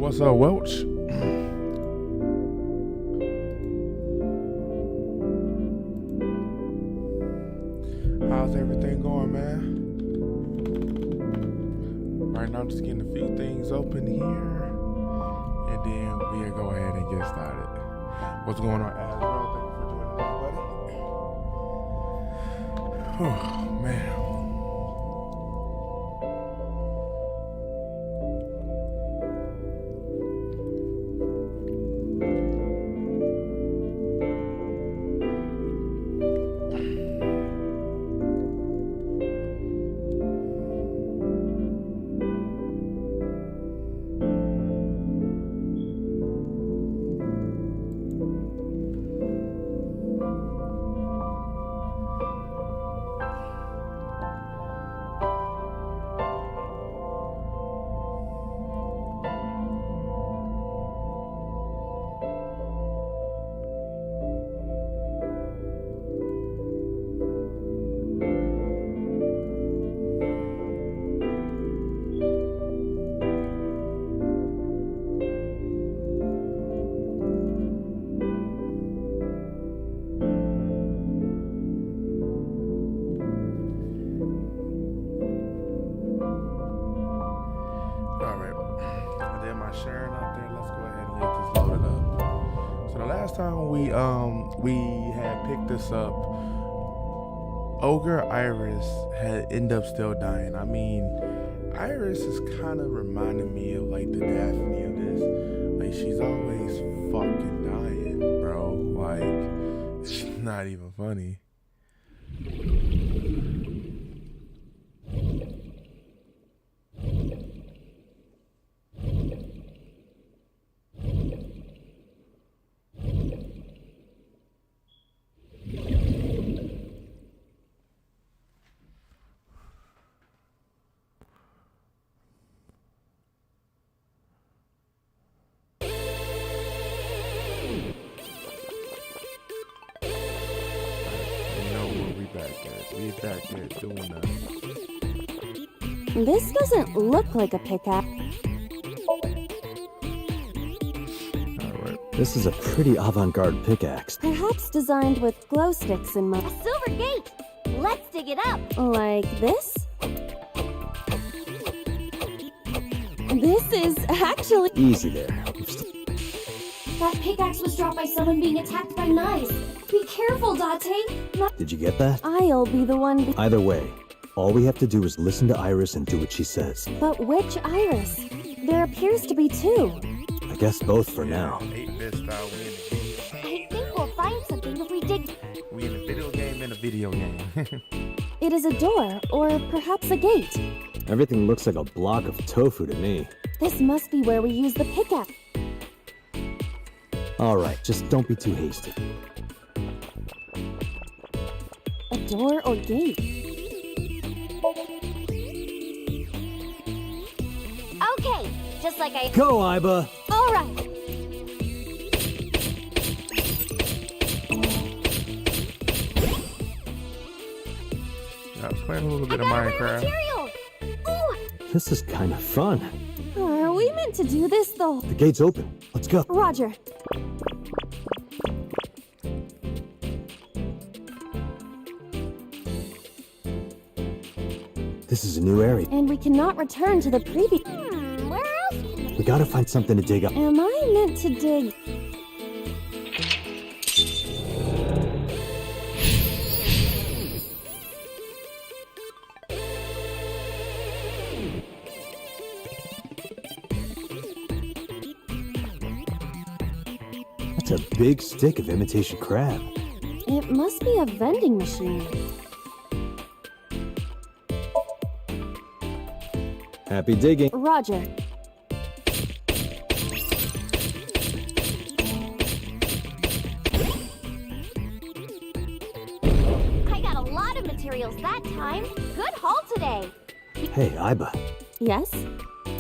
What's up, Welch? How's everything going, man? Right now, I'm just getting a few things open here, and then we'll go ahead and get started. What's going on, Azrael? Thank you for joining us, buddy. Oh, man. Sharing out there. Let's go ahead and get this loaded up. So the last time we had picked this up, Ogre Iris had ended up still dying. I mean, Iris is kind of reminding me of like the Daphne of this. Like, she's always fucking dying, bro. Like, it's not even funny. We back there doing that. This doesn't look like a pickaxe. Alright. This is a pretty avant-garde pickaxe. Perhaps designed with glow sticks in mind. A silver gate! Let's dig it up! Like this? This is actually... Easy there. That pickaxe was dropped by someone being attacked by knives. Be careful, Date! Did you get that? I'll be the one... Either way, all we have to do is listen to Iris and do what she says. But which Iris? There appears to be two. I guess both for now. 8-bit style, we in the video. I think we'll find something if we dig. We in a video game in a video game. It is a door, or perhaps a gate. Everything looks like a block of tofu to me. This must be where we use the pickaxe. Alright, just don't be too hasty. A door or gate? Okay, just like I... Go, Iba! Alright! I was playing a little bit I of got a rare Minecraft. material! Ooh! This is kind of fun. Are we meant to do this, though? The gate's open. Let's go. Roger. This is a new area. And we cannot return to the previous... Where else? We gotta find something to dig up. Am I meant to dig... That's a big stick of imitation crab. It must be a vending machine. Happy digging. Roger. I got a lot of materials that time. Good haul today. Hey, Iba. Yes?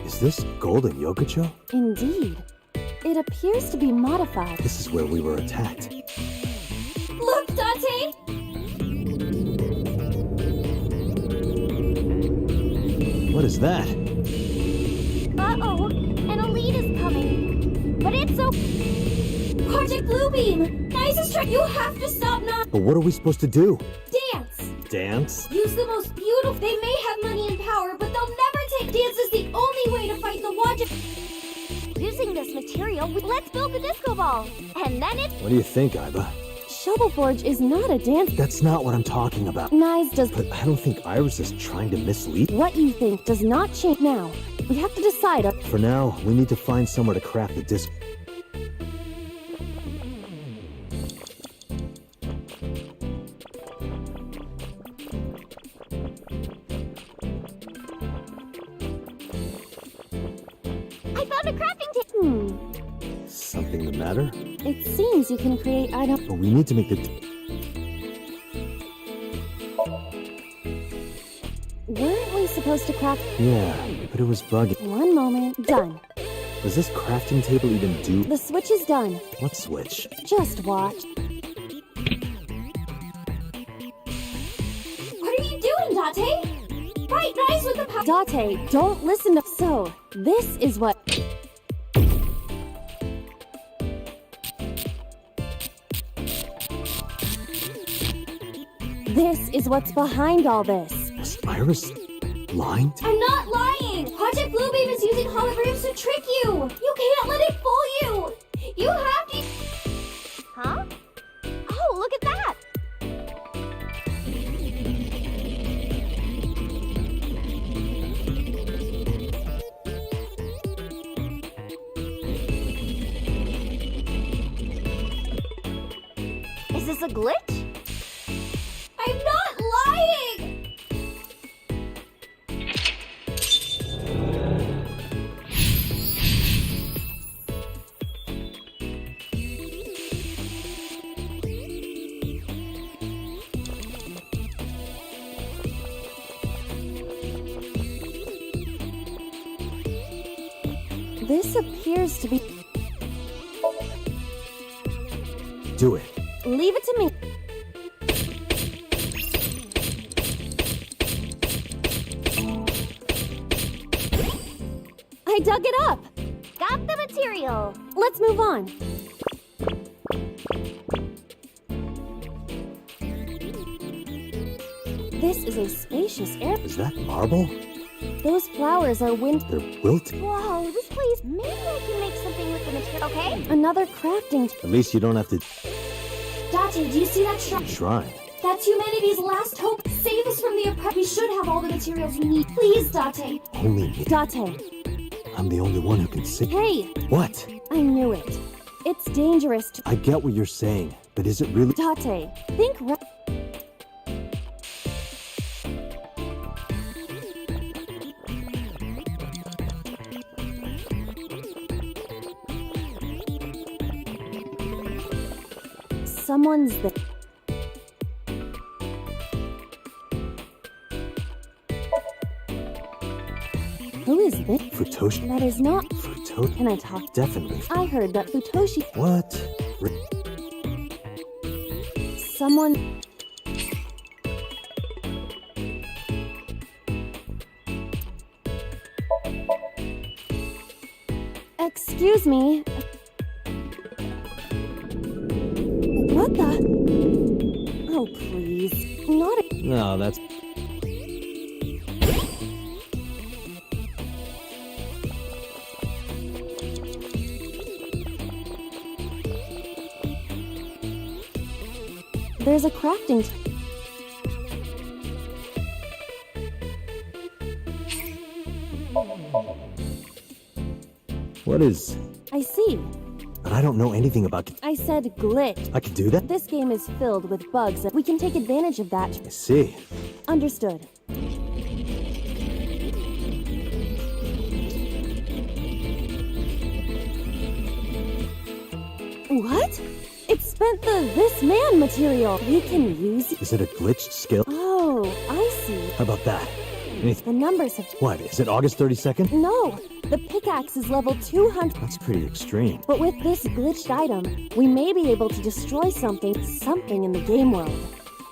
Is this golden yokocho? Indeed. It appears to be modified. This is where we were attacked. Look, Date! What is that? Uh-oh, an elite is coming. Bluebeam! Nice is trying. You have to stop now. But what are we supposed to do? Dance. Dance? Use the most beautiful. They may have money and power, but they'll never take. Dance is the only way to fight the watch. Using this material, let's build the disco ball. And then it's... What do you think, Iva? Shovelforge is not a dance. That's not what I'm talking about. Nice does... But I don't think Iris is trying to mislead. What you think does not change now. We have to decide. For now, we need to find somewhere to craft the disc. I found a crafting table. Something the matter? It seems you can create items. But we need to make the... Weren't we supposed to craft? Yeah, but it was bugging. One moment. Done. Does this crafting table even do... The switch is done. What switch? Just watch. What are you doing, Date? Right, nice with the power. Date, don't listen to... So, this is what... This is what's behind all this. Was Iris blind? I'm not lying! Project Bluebeam is using holograms to trick you! You can't let it fool you! You have to... Huh? Oh, look at that! Is this a glitch? I'm not lying! This appears to be... Do it. Leave it to me. I dug it up. Got the material. Let's move on. This is a spacious area. Is that marble? Those flowers are wind... They're wilt? Whoa, this place... Maybe I can make something with the material, okay? Another crafting... At least you don't have to... Date, do you see that shrine? Shrine. That's humanity's last hope. Save us from the oppressed. We should have all the materials we need. Please, Date. Only me. Date, I'm the only one who can see. hey, What? I knew it. It's dangerous to... I get what you're saying, but is it really... Date, think... Someone's the... Who is this? Futoshi? That is not... Futoshi? Can I talk? Definitely. I heard that Futoshi... What? Someone... Excuse me. What the... Oh, please. Not a... No, that's... There's a crafting... What is... I see. But I don't know anything about... I said glitch. I can do that? This game is filled with bugs. We can take advantage of that. I see. Understood. What? It spent the this man material. We can use... Is it a glitched skill? Oh, I see. How about that? The numbers have... What, is it August 32nd? No! The pickaxe is level 200. That's pretty extreme. But with this glitched item, we may be able to destroy something in the game world.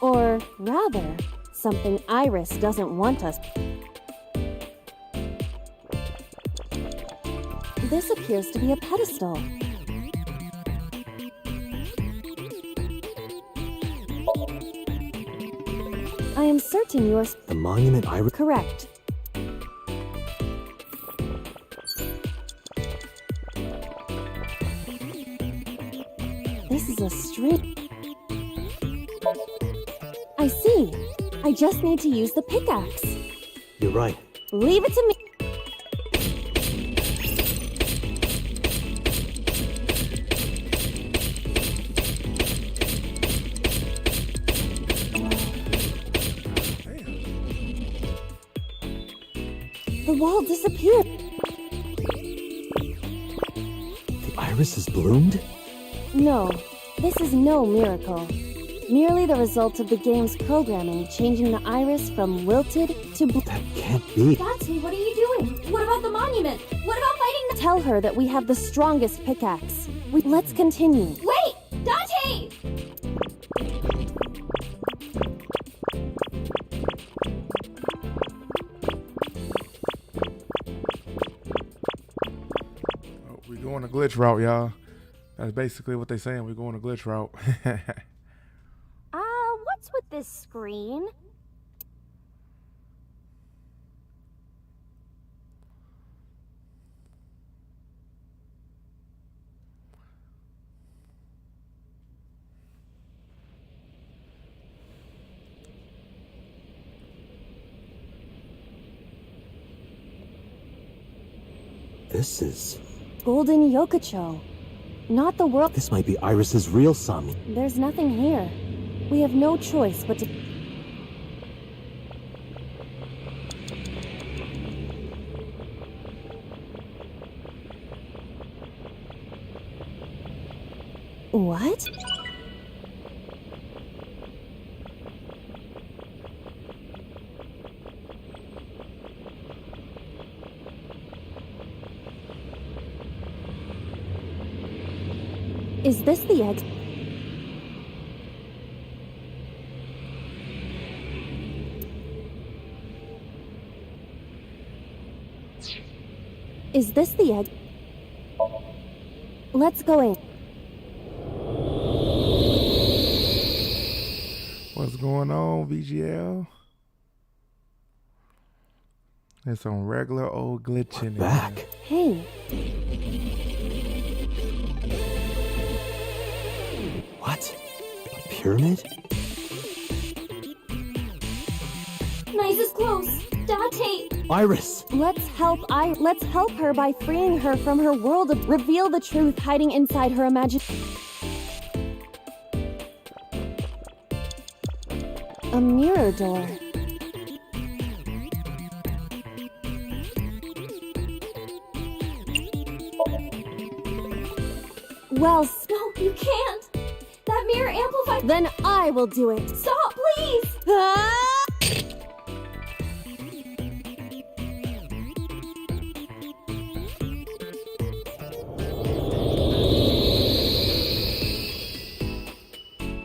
Or rather, something Iris doesn't want us. This appears to be a pedestal. I am certain you're The monument Iris. correct. This is a string. I see. I just need to use the pickaxe. You're right. Leave it to me. The wall disappeared. The iris has bloomed? No, this is no miracle. Merely the result of the game's programming changing the iris from wilted to blue. That can't be. Dante, what are you doing? What about the monument? What about fighting the— Tell her that we have the strongest pickaxe. Let's continue. Wait! Dante! Oh, we going a glitch route, y'all. That's basically what they saying. We're going a glitch route. What's with this screen? This is... Golden Yokocho. Not the world. This might be Iris's real Somnium. There's nothing here. We have no choice but to... What? Is this the egg? Is this the egg? Let's go in. What's going on, VGL? There's some regular old glitching in Back. there. Hey, What? A pyramid? Nice is close. Dante! Iris! let's help her by freeing her from her world of reveal the truth hiding inside her imagination. A mirror door. Well, No, you can't! That mirror amplified— then I will do it. Stop, please! Ah!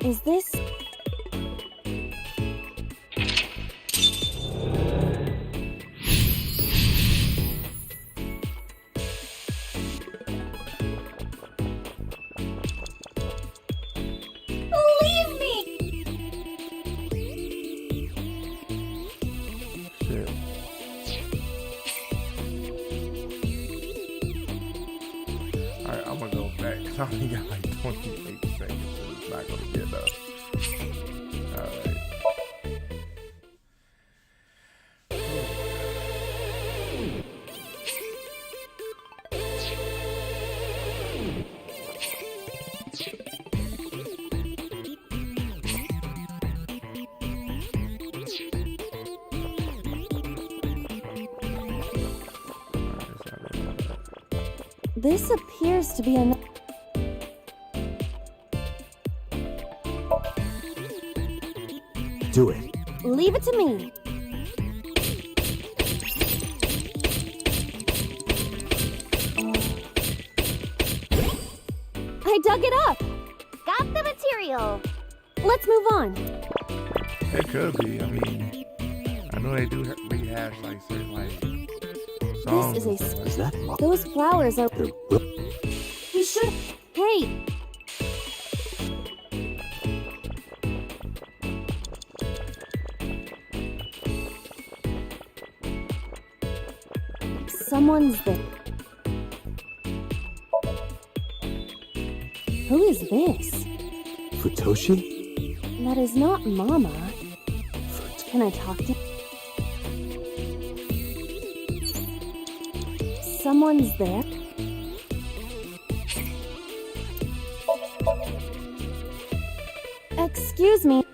Is this... Leave me! Shit. Alright, I'm gonna go back because I only got like 28 seconds, so it's not gonna get up. Alright. This appears to be an... Do it. Leave it to me. I dug it up. Got the material. Let's move on. It could be. I mean, I know they do rehash like certain like songs. This is a and stuff like Is that Those flowers are... They're We should... Hey! Someone's there. Who is this? Futoshi? That is not Mama. Can I talk to Someone's there? Excuse me.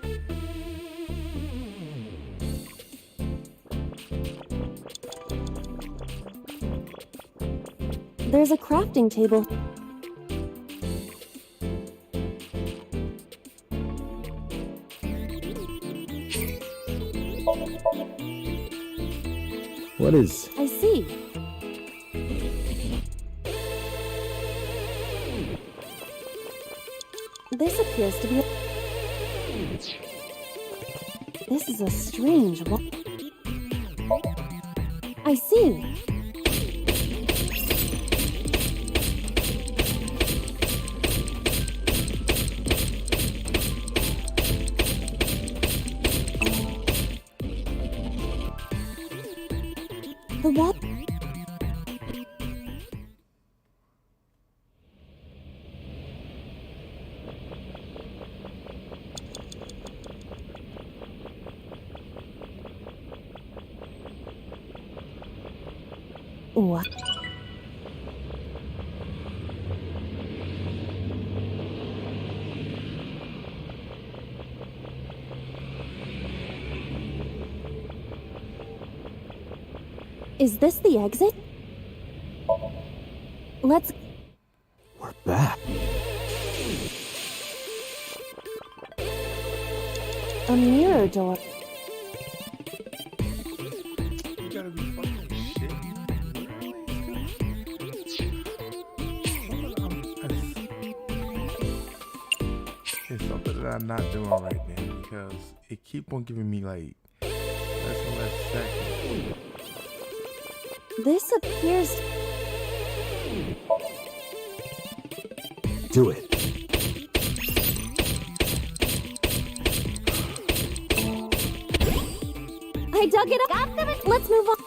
There's a crafting table. What is... I see. This appears to be This is a strange one. I see. The wall. What? Is this the exit? Let's... We're back. A mirror door. You gotta be fucking shitting me. It's something that I'm not doing right now because it keep on giving me like less and less seconds. This appears... Do it. I dug it up. Let's move on.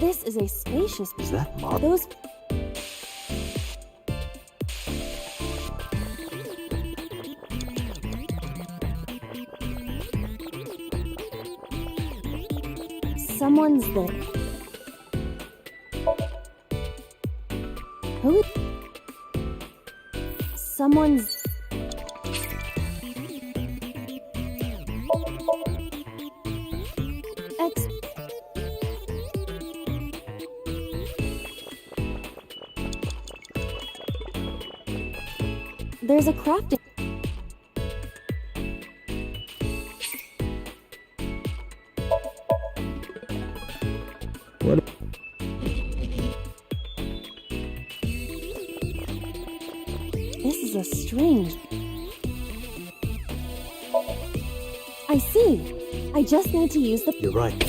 This is a spacious... Is that Mark? Those... Someone's there. Who? Someone's... Ex... There's a crafting... What? This is a strange... I see. I just need to use the... You're right.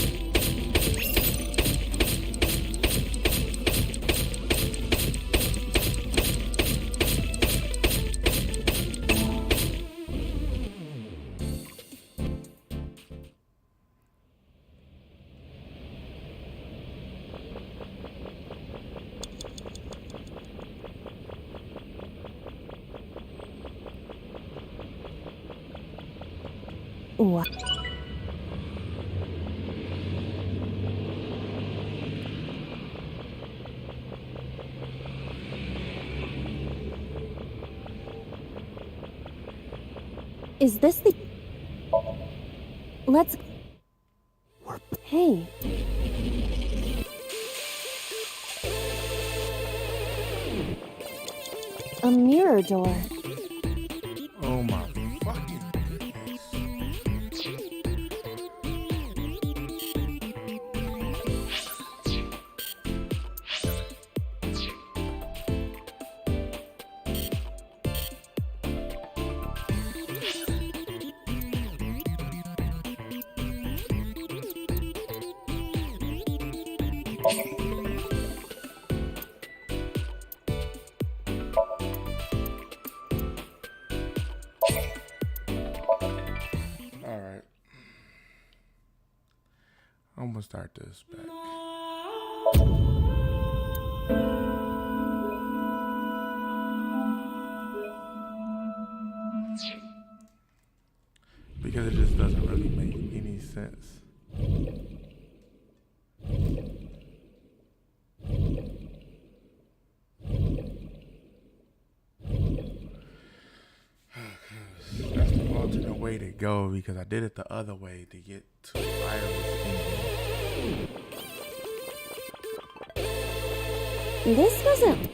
What? Is this the... Let's... Hey. A mirror door. Oh my fucking goodness. Alright. I'm gonna start this back. because it just doesn't really make any sense. That's the alternate way to go because I did it the other way to get to Iris ending. This wasn't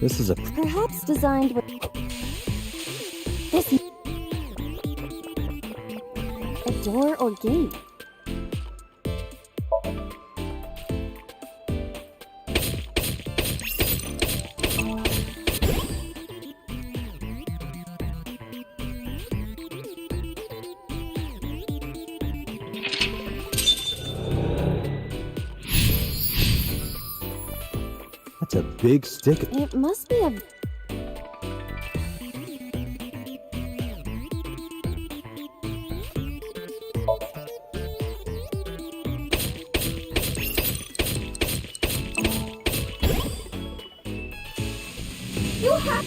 This is a perhaps designed with this a door or gate. That's a big stick. It must be a You have.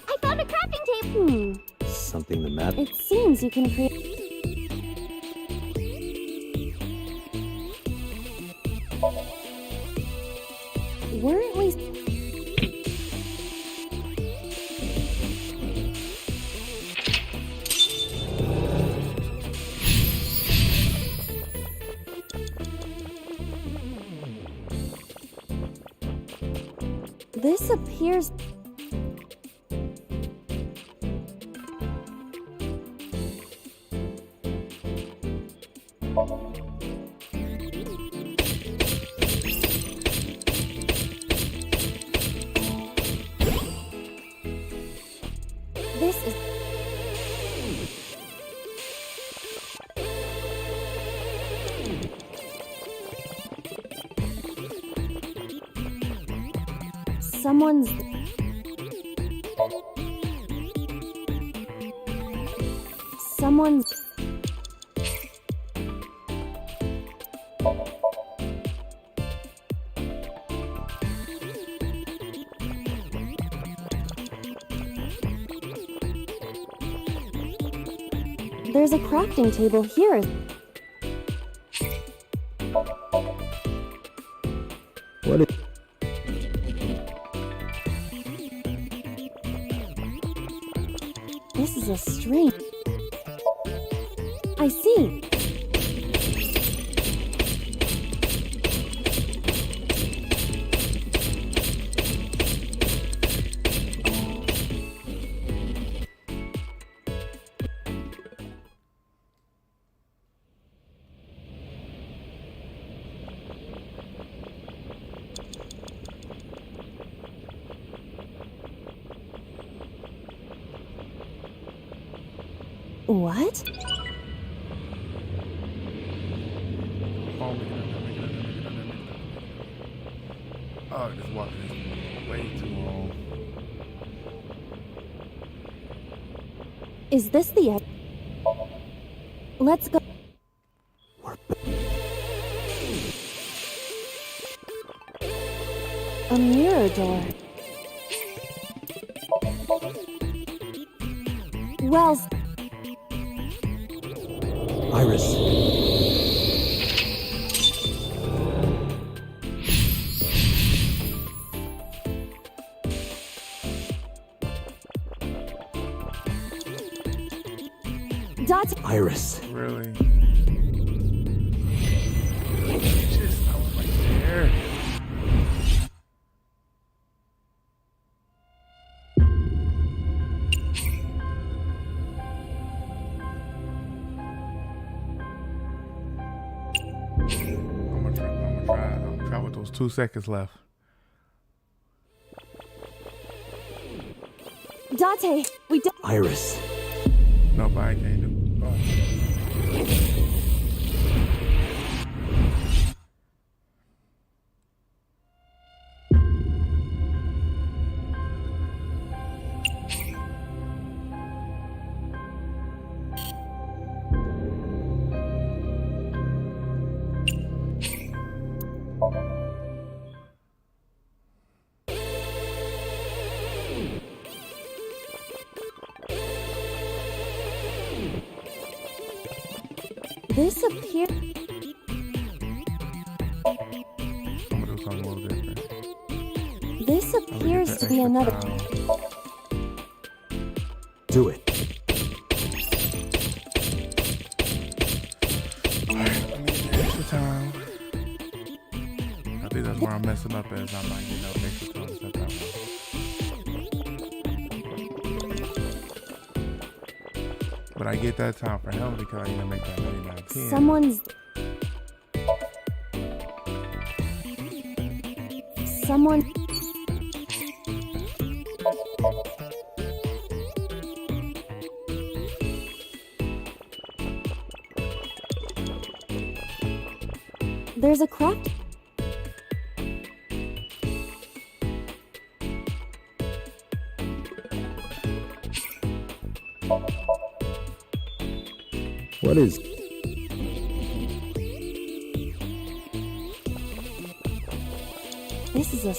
I found a crafting table. Something the matter. It seems you can create. Weren't we? This appears. This is. Someone's. Someone's. There's a crafting table here. What is This is a strange. I see. What? Oh, oh, this walking is way too long. Is this the end? Let's go. A mirror door. Well, Iris? Dot. Iris. Really? Just, I was right there. I'm gonna try with those 2 seconds left. Dante, we don't. Iris. Nobody can do. Oh. This appears. I'm gonna do something a little different. This I'm gonna appears get to the be extra another. towel. Do it. Alright, let me get the extra towel. I think that's where I'm messing up as I'm not getting no extra towel to set that one. But I get that time for him because I need to make that 99.10. Someone. There's a craft. What is... This is a.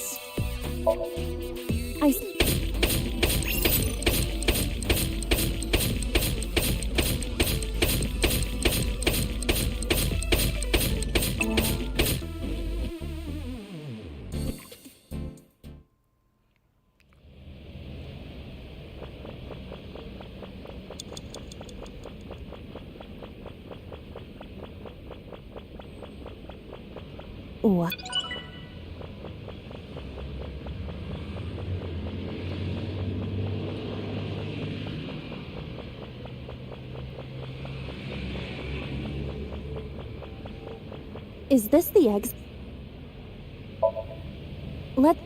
What? Is this the eggs? Let.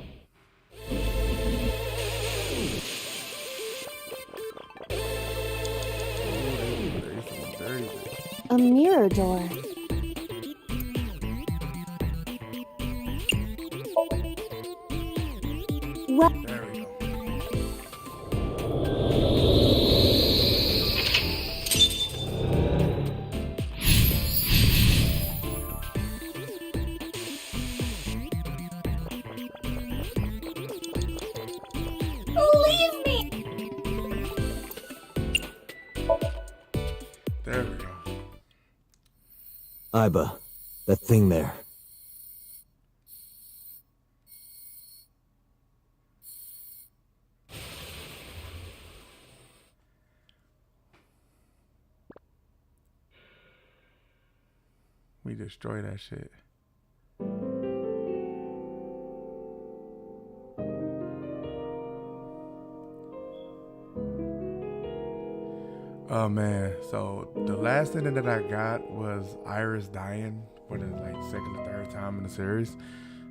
A mirror door. What? There we go. Leave me! There we go. Iba, that thing there. We destroy that shit. Oh man, so the last ending that I got was Iris dying for the second or third time in the series.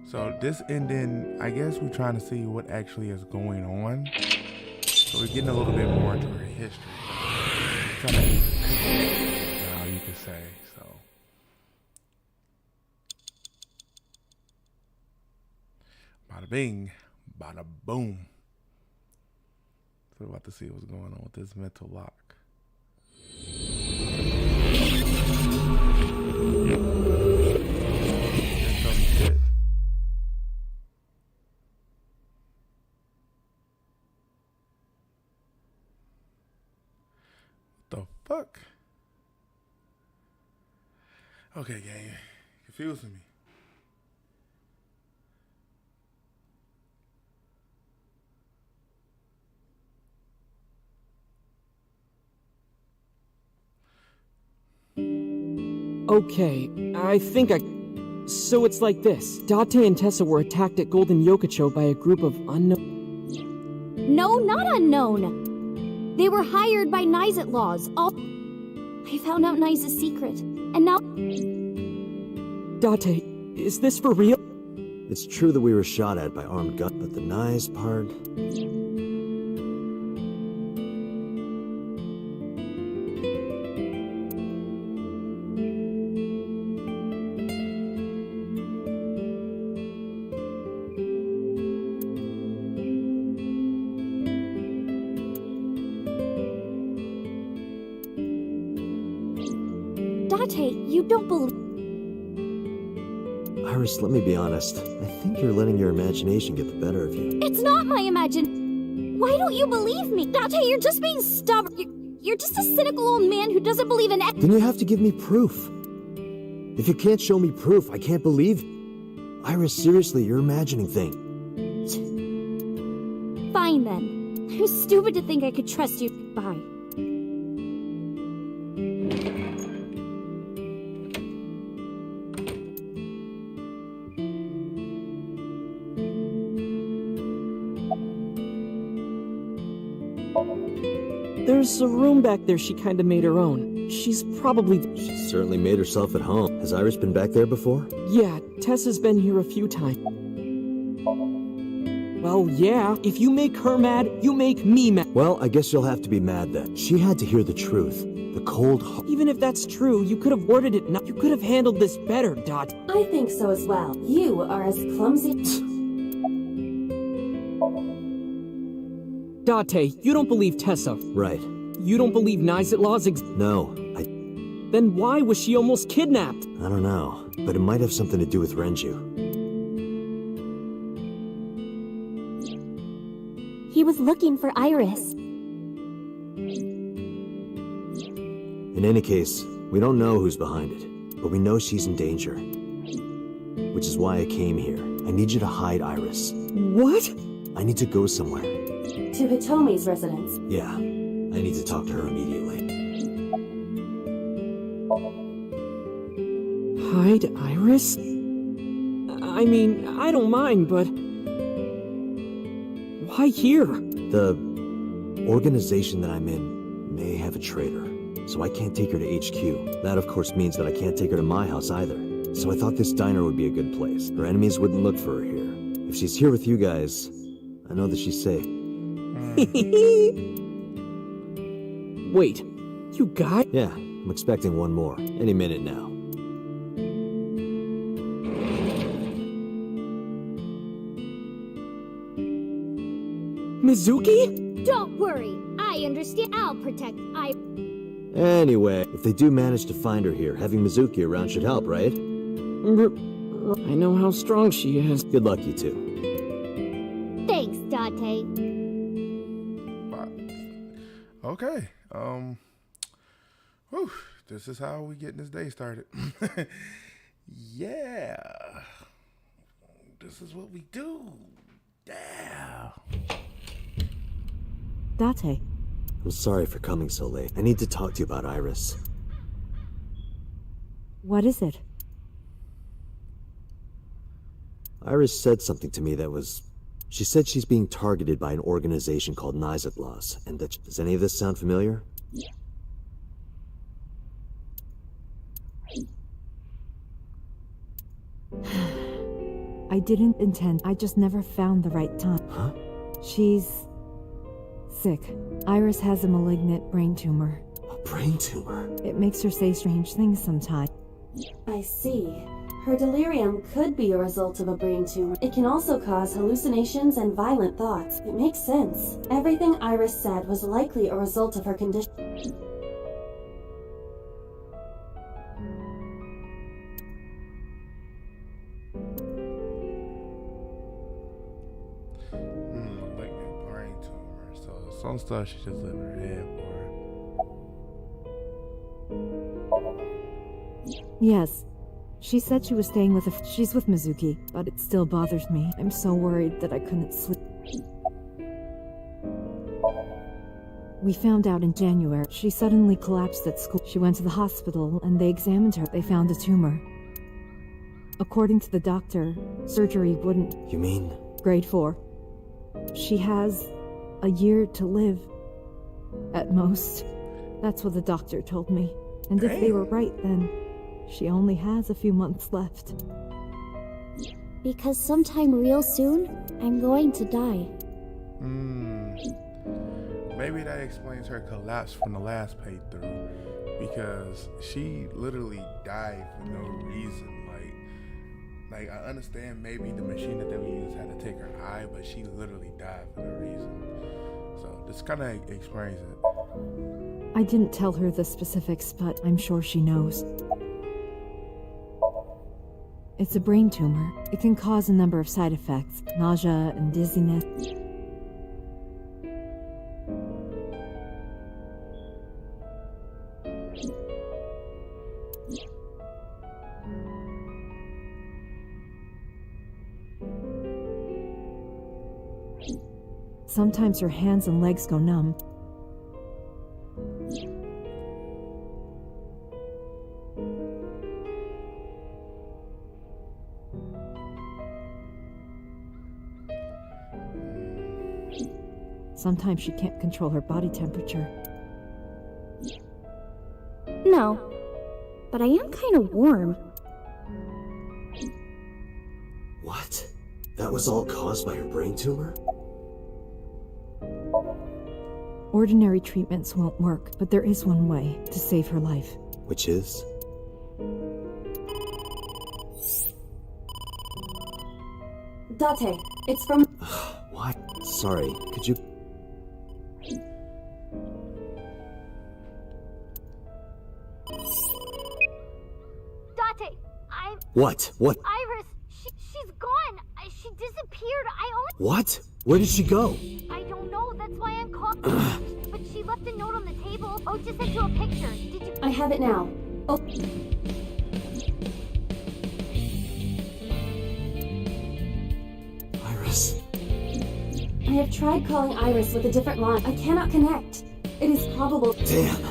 So this ending, I guess we're trying to see what actually is going on. So we're getting a little bit more into her history. Kind of, you could say so. Bada bing, bada boom. So we're about to see what's going on with this mental lock. Shit. What the fuck? Okay, gang. Confusing me. Okay, I think I... So it's like this. Date and Tessa were attacked at Golden Yokocho by a group of unknown... No, not unknown. They were hired by Nyes at Laws. I found out Nyes' secret. And now... Date, is this for real? It's true that we were shot at by armed guns, but the nice part... Date, you don't believe... Iris, let me be honest. I think you're letting your imagination get the better of you. It's not my imagine... Why don't you believe me? Date, you're just being stubborn. You're just a cynical old man who doesn't believe in Then you have to give me proof. If you can't show me proof, I can't believe. Iris, seriously, you're imagining things. Fine then. I'm stupid to think I could trust you. Bye. There's a room back there she kinda made her own. She's probably... She certainly made herself at home. Has Iris been back there before? Yeah, Tessa's been here a few times. Well, yeah, if you make her mad, you make me mad. Well, I guess you'll have to be mad then. She had to hear the truth. The cold... Even if that's true, you could have worded it You could have handled this better, Dot. I think so as well. You are as clumsy. Date, you don't believe Tessa. Right. You don't believe Nizet laws No, Then why was she almost kidnapped? I don't know. But it might have something to do with Renju. He was looking for Iris. In any case, we don't know who's behind it. But we know she's in danger. Which is why I came here. I need you to hide Iris. What? I need to go somewhere. To Hitomi's residence. Yeah, I need to talk to her immediately. Hide Iris? I mean, I don't mind, but... Why here? The organization that I'm in may have a traitor, so I can't take her to HQ. That, of course, means that I can't take her to my house either. So I thought this diner would be a good place. Her enemies wouldn't look for her here. If she's here with you guys, I know that she's safe. Wait, you guys? Yeah, I'm expecting one more. Any minute now. Mizuki? Don't worry. I understand. I'll protect Iris. Anyway, if they do manage to find her here, having Mizuki around should help, right? I know how strong she is. Good luck, you two. Thanks, Date. Okay. Whew, this is how we getting this day started. Yeah. This is what we do. Yeah. Date. I'm sorry for coming so late. I need to talk to you about Iris. What is it? Iris said something to me that was... She said she's being targeted by an organization called Nizet Laws, and that... Does any of this sound familiar? I didn't intend. I just never found the right time. Huh? She's... sick. Iris has a malignant brain tumor. A brain tumor? It makes her say strange things sometimes. I see. Her delirium could be a result of a brain tumor. It can also cause hallucinations and violent thoughts. It makes sense. Everything Iris said was likely a result of her condition. Malignant brain tumor. So some stuff she just let in her head, boy. Yes. She said she was staying with she's with Mizuki, but it still bothers me. I'm so worried that I couldn't sleep. We found out in January. She suddenly collapsed at school. She went to the hospital and they examined her. They found a tumor. According to the doctor, surgery wouldn't... You mean... Grade 4. She has a year to live. At most. That's what the doctor told me. And if they were right, then she only has a few months left. Because sometime real soon, I'm going to die. Maybe that explains her collapse from the last playthrough, because she literally died for no reason. Like I understand maybe the machine that they would use had to take her eye, but she literally died for no reason. So this kind of explains it. I didn't tell her the specifics, but I'm sure she knows. It's a brain tumor. It can cause a number of side effects, nausea and dizziness. Sometimes her hands and legs go numb. Sometimes she can't control her body temperature. No, but I am kind of warm. What? That was all caused by her brain tumor? Ordinary treatments won't work, but there is one way to save her life. Which is? Date, it's from... Why? Sorry, could you... Date, I'm... What? Iris, she's gone. She disappeared. What? Where did she go? I don't know. That's why I'm calling. But she left a note on the table. Oh, just sent you a picture. Did you... I have it now. Oh, Iris. I have tried calling Iris with a different line. I cannot connect. It is probable... Damn.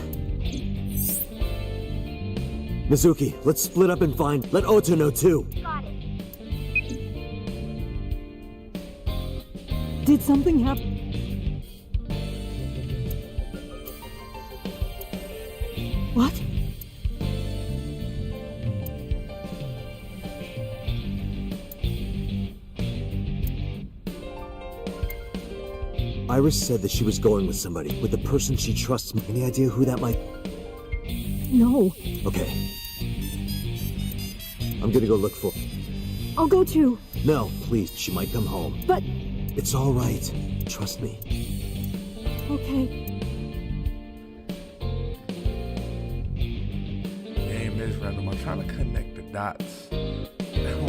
Mizuki, let's split up and find... Let Ota know too. got it? Did something happen? What? Iris said that she was going with somebody, with the person she trusts. Any idea who that might... No. Okay. I'm gonna go look for... I'll go too. No, please, she might come home. But... It's all right. Trust me. Okay. Game is random. I'm trying to connect the dots.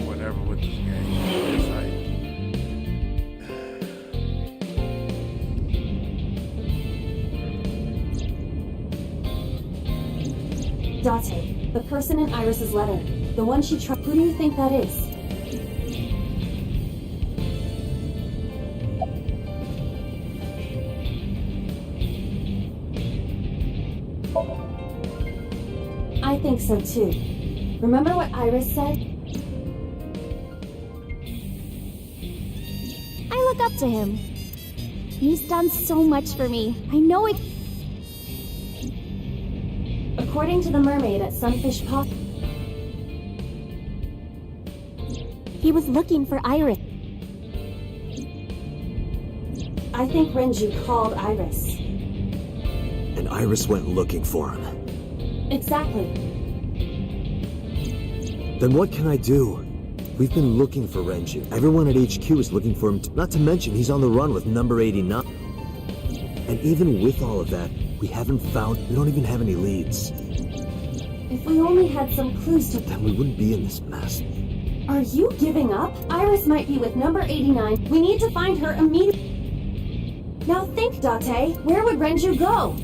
Whatever with this game. It's like... Date, the person in Iris's letter. The one she tried... Who do you think that is? I think so too. Remember what Iris said? I look up to him. He's done so much for me. I know it. According to the mermaid at Sunfish Pop... He was looking for Iris. I think Renju called Iris. And Iris went looking for him. Exactly. Then what can I do? We've been looking for Renju. Everyone at HQ is looking for him, not to mention he's on the run with number 89. And even with all of that, we haven't found... We don't even have any leads. If we only had some clues to... Then we wouldn't be in this mess. Are you giving up? Iris might be with number 89. We need to find her immediately. Now think, Date. Where would Renju go?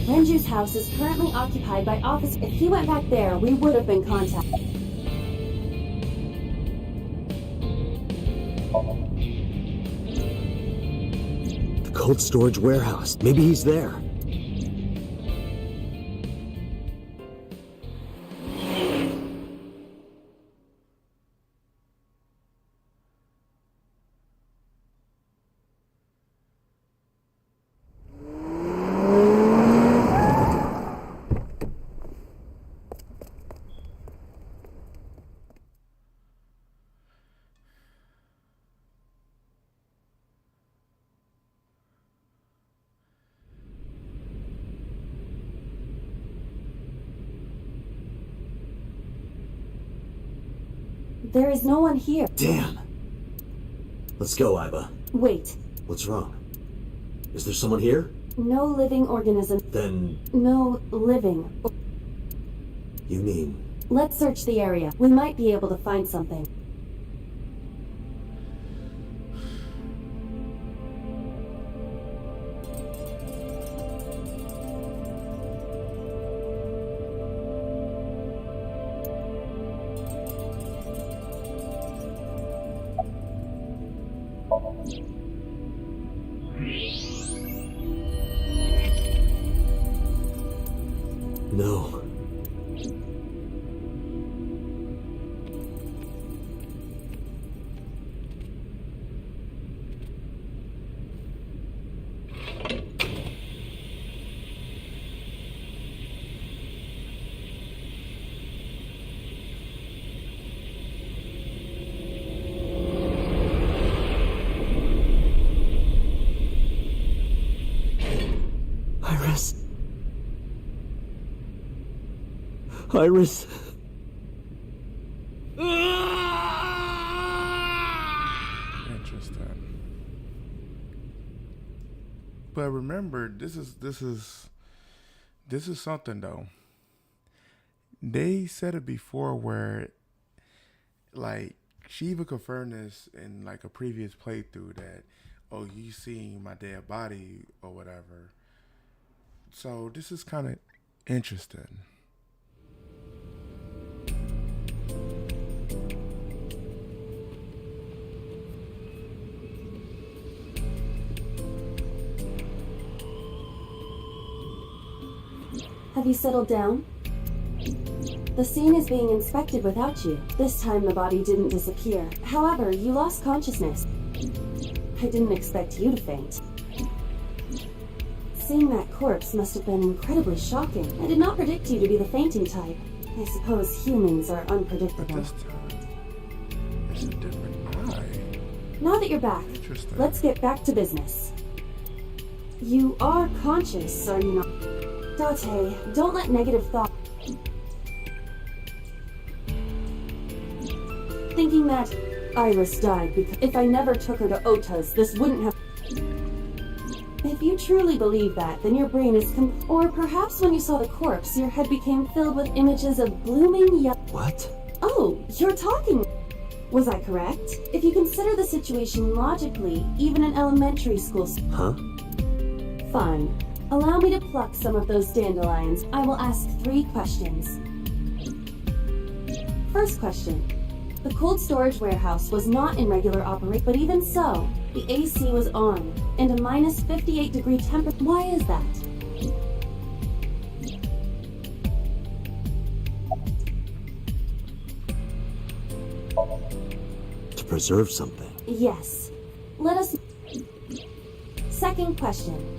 Renju's house is currently occupied by office. If he went back there, we would have been contacted. The cold storage warehouse. Maybe he's there. There is no one here. Damn. Let's go, Iba. Wait. What's wrong? Is there someone here? No living organism. Then... No living. You mean... Let's search the area. We might be able to find something. No. Iris. Iris. Interesting. But remember, this is something though. They said it before where like she even confirmed this in like a previous playthrough that, oh, you seen my dead body or whatever. So this is kind of interesting. Have you settled down? The scene is being inspected without you. This time the body didn't disappear. However, you lost consciousness. I didn't expect you to faint. Seeing that corpse must have been incredibly shocking. I did not predict you to be the fainting type. I suppose humans are But unpredictable. this time, it's a different eye. Now that you're back, Interesting. let's get back to business. You are conscious, are you not? Date, don't let negative thoughts... Thinking that Iris died because if I never took her to Ota's, this wouldn't have... If you truly believe that, then your brain is or perhaps when you saw the corpse, your head became filled with images of blooming young... What? Oh, you're talking... Was I correct? If you consider the situation logically, even in elementary school... Huh? Fine. Allow me to pluck some of those dandelions. I will ask 3 questions. First question. The cold storage warehouse was not in regular operation, but even so, the AC was on, and a minus 58-degree temperature. Why is that? To preserve something. Yes. Let us... Second question.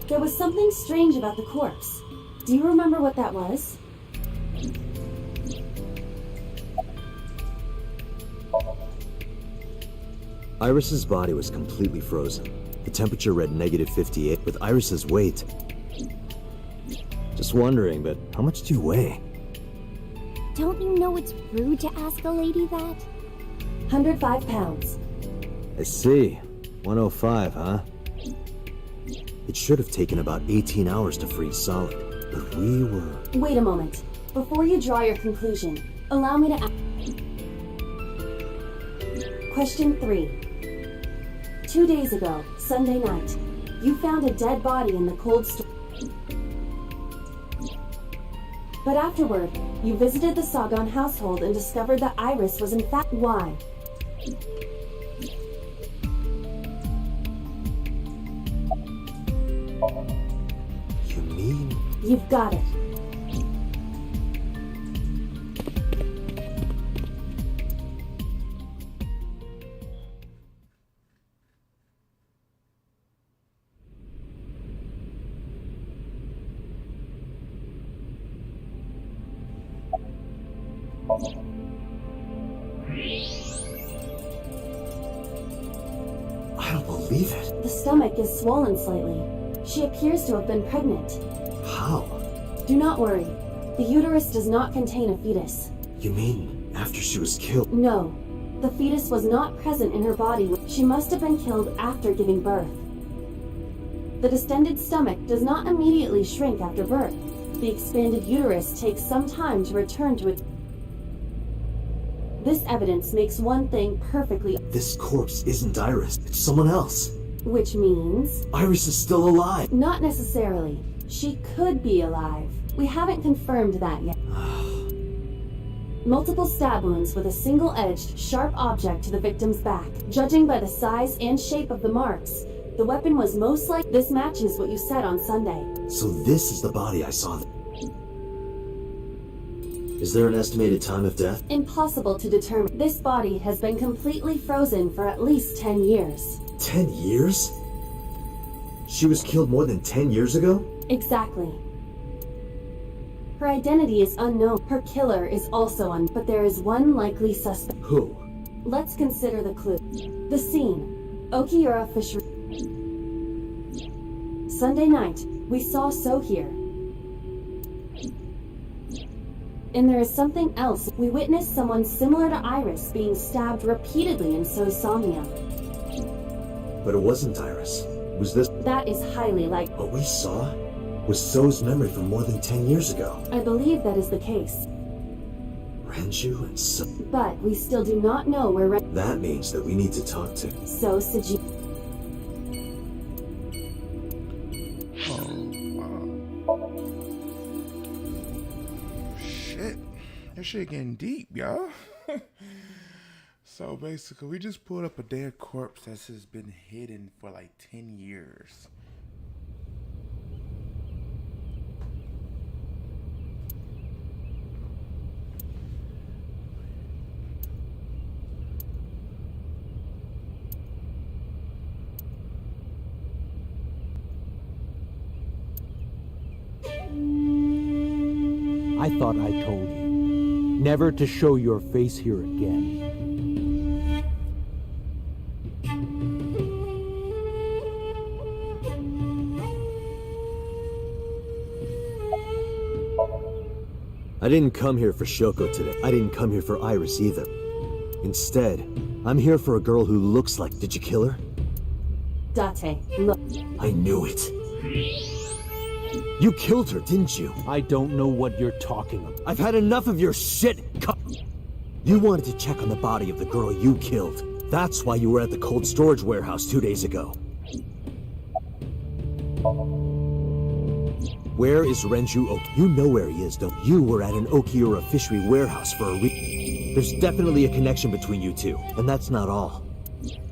There was something strange about the corpse. Do you remember what that was? Iris's body was completely frozen. The temperature read negative 58 with Iris's weight. Just wondering, but how much do you weigh? Don't you know it's rude to ask a lady that? 105 pounds. I see. 105, huh? It should have taken about 18 hours to freeze solid, but we were... Wait a moment. Before you draw your conclusion, allow me to ask... Question 3. 2 days ago, Sunday night, you found a dead body in the cold storage. But afterward, you visited the Sagan household and discovered that Iris was in fact... Why? You mean... You've got it. I don't believe it. The stomach is swollen slightly. She appears to have been pregnant. How? Do not worry. The uterus does not contain a fetus. You mean after she was killed? No, the fetus was not present in her body. She must have been killed after giving birth. The distended stomach does not immediately shrink after birth. The expanded uterus takes some time to return to its... This evidence makes one thing perfectly... This corpse isn't Iris. It's someone else. Which means... Iris is still alive. Not necessarily. She could be alive. We haven't confirmed that yet. Multiple stab wounds with a single-edged, sharp object to the victim's back. Judging by the size and shape of the marks, the weapon was most like. This matches what you said on Sunday. So this is the body I saw. Is there an estimated time of death? Impossible to determine. This body has been completely frozen for at least 10 years. 10 years? She was killed more than 10 years ago? Exactly. Her identity is unknown. Her killer is also unknown. But there is one likely suspect. Who? Let's consider the clue. The scene. Okiura Fishery. Sunday night, we saw So here. And there is something else. We witnessed someone similar to Iris being stabbed repeatedly in So's Somnium. But it wasn't Iris. Was this That is highly likely. what we saw? Was So's memory from more than 10 years ago? I believe that is the case. Ranju and So. But we still do not know where That means that we need to talk to. So Saji. Shit. This shit getting deep, yo. So basically, we just pulled up a dead corpse that's just been hidden for like 10 years. I thought I told you never to show your face here again. I didn't come here for Shoko today. I didn't come here for Iris either. Instead, I'm here for a girl who looks like... Did you kill her? Date, look. I knew it. You killed her, didn't you? I don't know what you're talking about. I've had enough of your shit. You wanted to check on the body of the girl you killed. That's why you were at the cold storage warehouse 2 days ago. Where is Renju Oki? You know where he is, don't you? You were at an Okiura fishery warehouse for a There's definitely a connection between you two, and that's not all.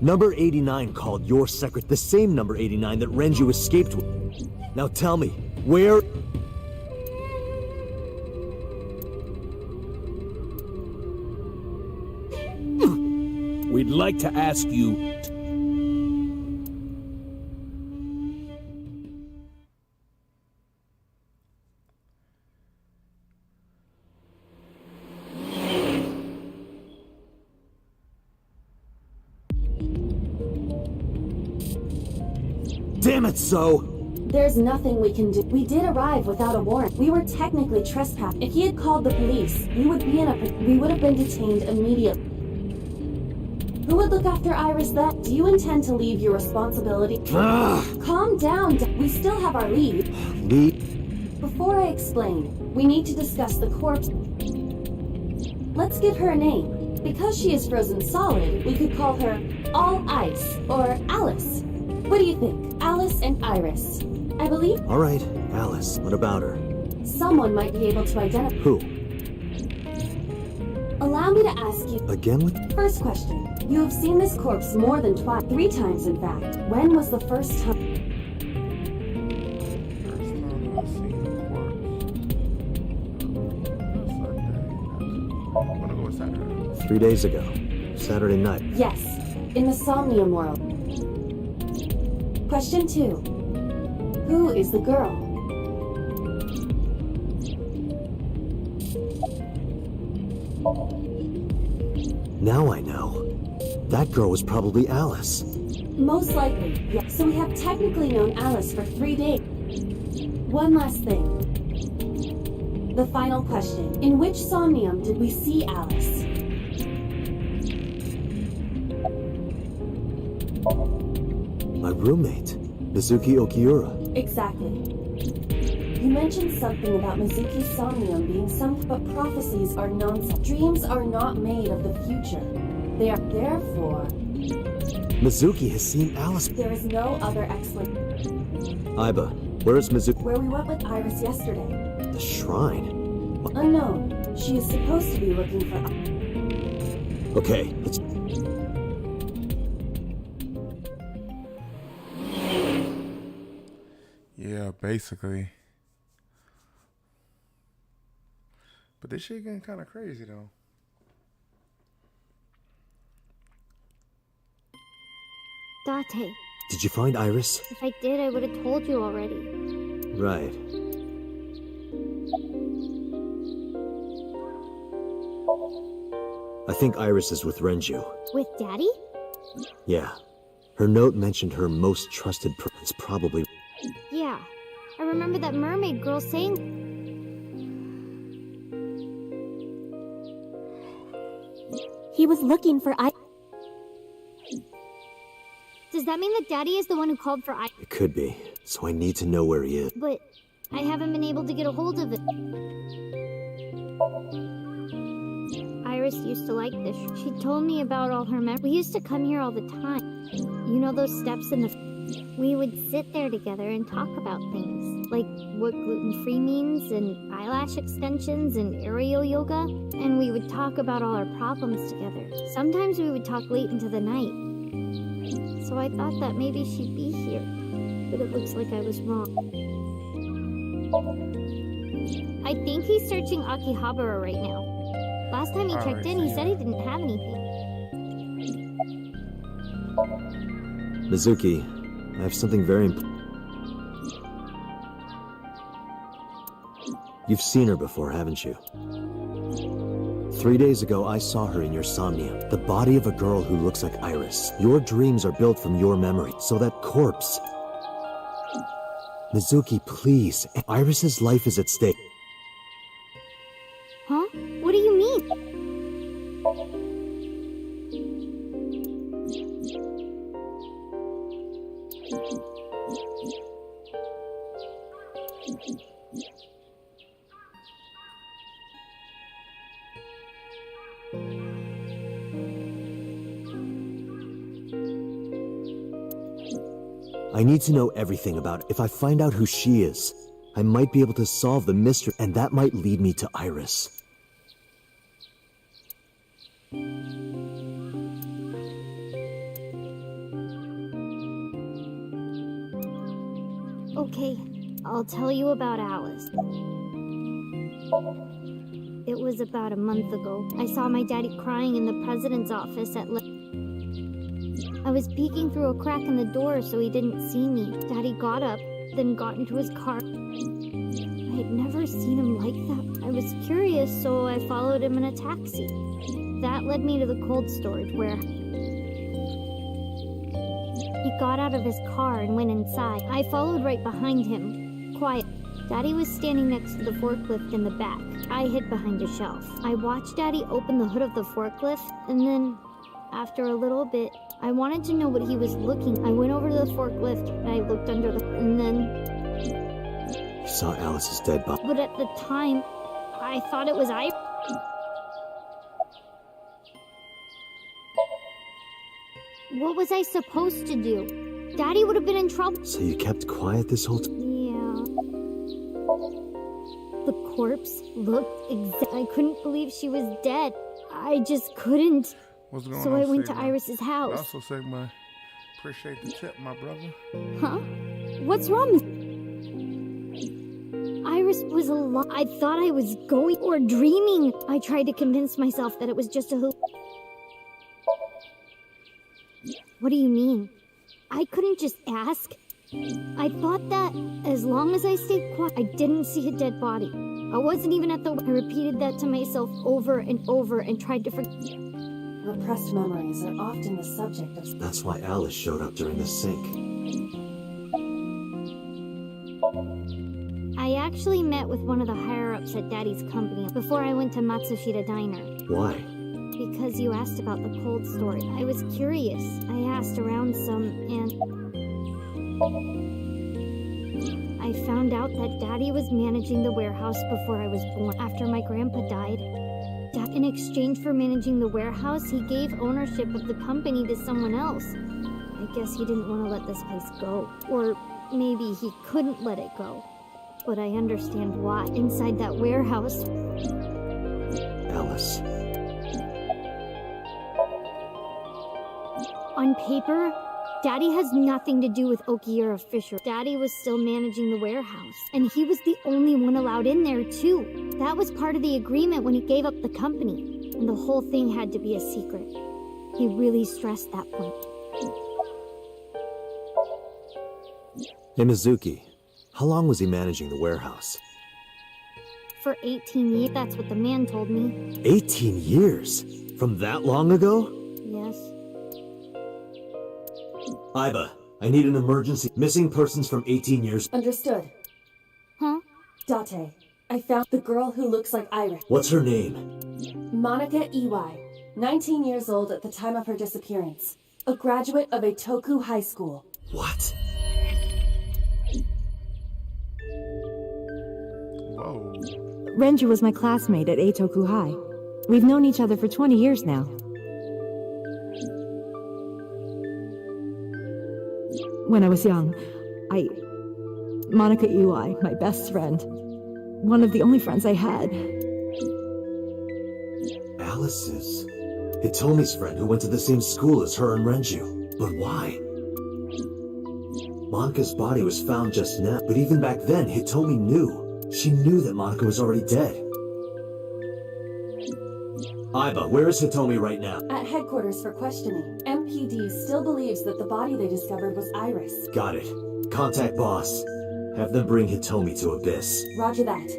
Number 89 called your secretary, the same number 89 that Renju escaped with. Now tell me, where... We'd like to ask you... Damn it, So! There's nothing we can do. We did arrive without a warrant. We were technically trespassed. If he had called the police, we would have been detained immediately. Who would look after Iris then? Do you intend to leave your responsibility? Calm down. We still have our lead. Lead? Before I explain, we need to discuss the corpse. Let's give her a name. Because she is frozen solid, we could call her All Ice or Alice. What do you think? Alice and Iris. I believe... Alright, Alice, what about her? Someone might be able to identify... Who? Allow me to ask you... Again with... First question. You have seen this corpse more than twice. 3 times, in fact. When was the first time? First time I seen the corpse. I'm gonna go with Saturday. 3 days ago. Saturday night. Yes. In the Somnium world. Question 2. Who is the girl? Now I know. That girl was probably Alice. Most likely, yes. So we have technically known Alice for 3 days. One last thing. The final question. In which Somnium did we see Alice? My roommate, Mizuki Okiura. Exactly. You mentioned something about Mizuki's Somnium being something, but prophecies are nonsense. Dreams are not made of the future. They are therefore... Mizuki has seen Alice. There is no other explanation. Aiba, where is Mizuki? Where we went with Iris yesterday. The shrine. Unknown. She is supposed to be looking for... Okay, let's... Yeah, basically. But this shit getting kind of crazy though. Date. Did you find Iris? If I did, I would have told you already. Right. I think Iris is with Renju. With Daddy? Yeah. Her note mentioned her most trusted it's probably... Yeah. I remember that mermaid girl saying... He was looking for Does that mean that Daddy is the one who called for It could be. So I need to know where he is. But I haven't been able to get a hold of it. Iris used to like this. She told me about all her memories. We used to come here all the time. You know those steps in the... We would sit there together and talk about things. Like what gluten-free means, and eyelash extensions, and aerial yoga. And we would talk about all our problems together. Sometimes we would talk late into the night. So I thought that maybe she'd be here. But it looks like I was wrong. I think he's searching Akihabara right now. Last time he checked in, he said he didn't have anything. Mizuki, I have something very important. You've seen her before, haven't you? 3 days ago, I saw her in your Somnium. The body of a girl who looks like Iris. Your dreams are built from your memory, so that corpse... Mizuki, please. Iris's life is at stake. Huh? What do you mean? I need to know everything about it. If I find out who she is, I might be able to solve the mystery, and that might lead me to Iris. Okay, I'll tell you about Alice. It was about a month ago. I saw my daddy crying in the president's office at I was peeking through a crack in the door so he didn't see me. Daddy got up, then got into his car. I had never seen him like that. I was curious, so I followed him in a taxi. That led me to the cold storage where he got out of his car and went inside. I followed right behind him, quiet. Daddy was standing next to the forklift in the back. I hid behind a shelf. I watched Daddy open the hood of the forklift, and then, after a little bit, I wanted to know what he was looking. I went over to the forklift, and I looked under the... and then... You saw Alice's dead body. But at the time, I thought it was What was I supposed to do? Daddy would have been in trouble. So you kept quiet this whole time? Yeah. The corpse looked I couldn't believe she was dead. I just couldn't. What's going on, So I went to Sigma? Iris's house. Also, Sigma, appreciate the tip, my brother. Huh? What's wrong? Iris was alive. I thought I was going or dreaming. I tried to convince myself that it was just a What do you mean? I couldn't just ask. I thought that as long as I stayed quiet, I didn't see a dead body. I wasn't even at the... I repeated that to myself over and over and tried to forget. Repressed memories are often the subject of... That's why Alice showed up during the sync. I actually met with one of the higher-ups at Daddy's company before I went to Matsushita Diner. Why? Because you asked about the cold storage. I was curious. I asked around some, and I found out that Daddy was managing the warehouse before I was born. After my grandpa died, in exchange for managing the warehouse, he gave ownership of the company to someone else. I guess he didn't want to let this place go. Or maybe he couldn't let it go. but I understand why. Inside that warehouse, Alice. on paper, Daddy has nothing to do with Okiura Fisher. Daddy was still managing the warehouse, and he was the only one allowed in there, too. That was part of the agreement when he gave up the company, and the whole thing had to be a secret. He really stressed that point. Hey, Mizuki. How long was he managing the warehouse? For 18 years, that's what the man told me. 18 years? From that long ago? Yes. Iba, I need an emergency. Missing persons from 18 years. Understood. Huh? Date, I found the girl who looks like Iris. What's her name? Monica Iwai, 19 years old at the time of her disappearance. A graduate of Eitoku High School. What? Whoa. Renju was my classmate at Eitoku High. We've known each other for 20 years now. When I was young, Monica Iwai, my best friend. One of the only friends I had. Alice is Hitomi's friend who went to the same school as her and Renju. But why? Monica's body was found just now, but even back then, Hitomi knew. She knew that Monica was already dead. Iba, where is Hitomi right now? At headquarters for questioning. MPD still believes that the body they discovered was Iris. Got it. Contact boss. Have them bring Hitomi to Abyss. Roger that.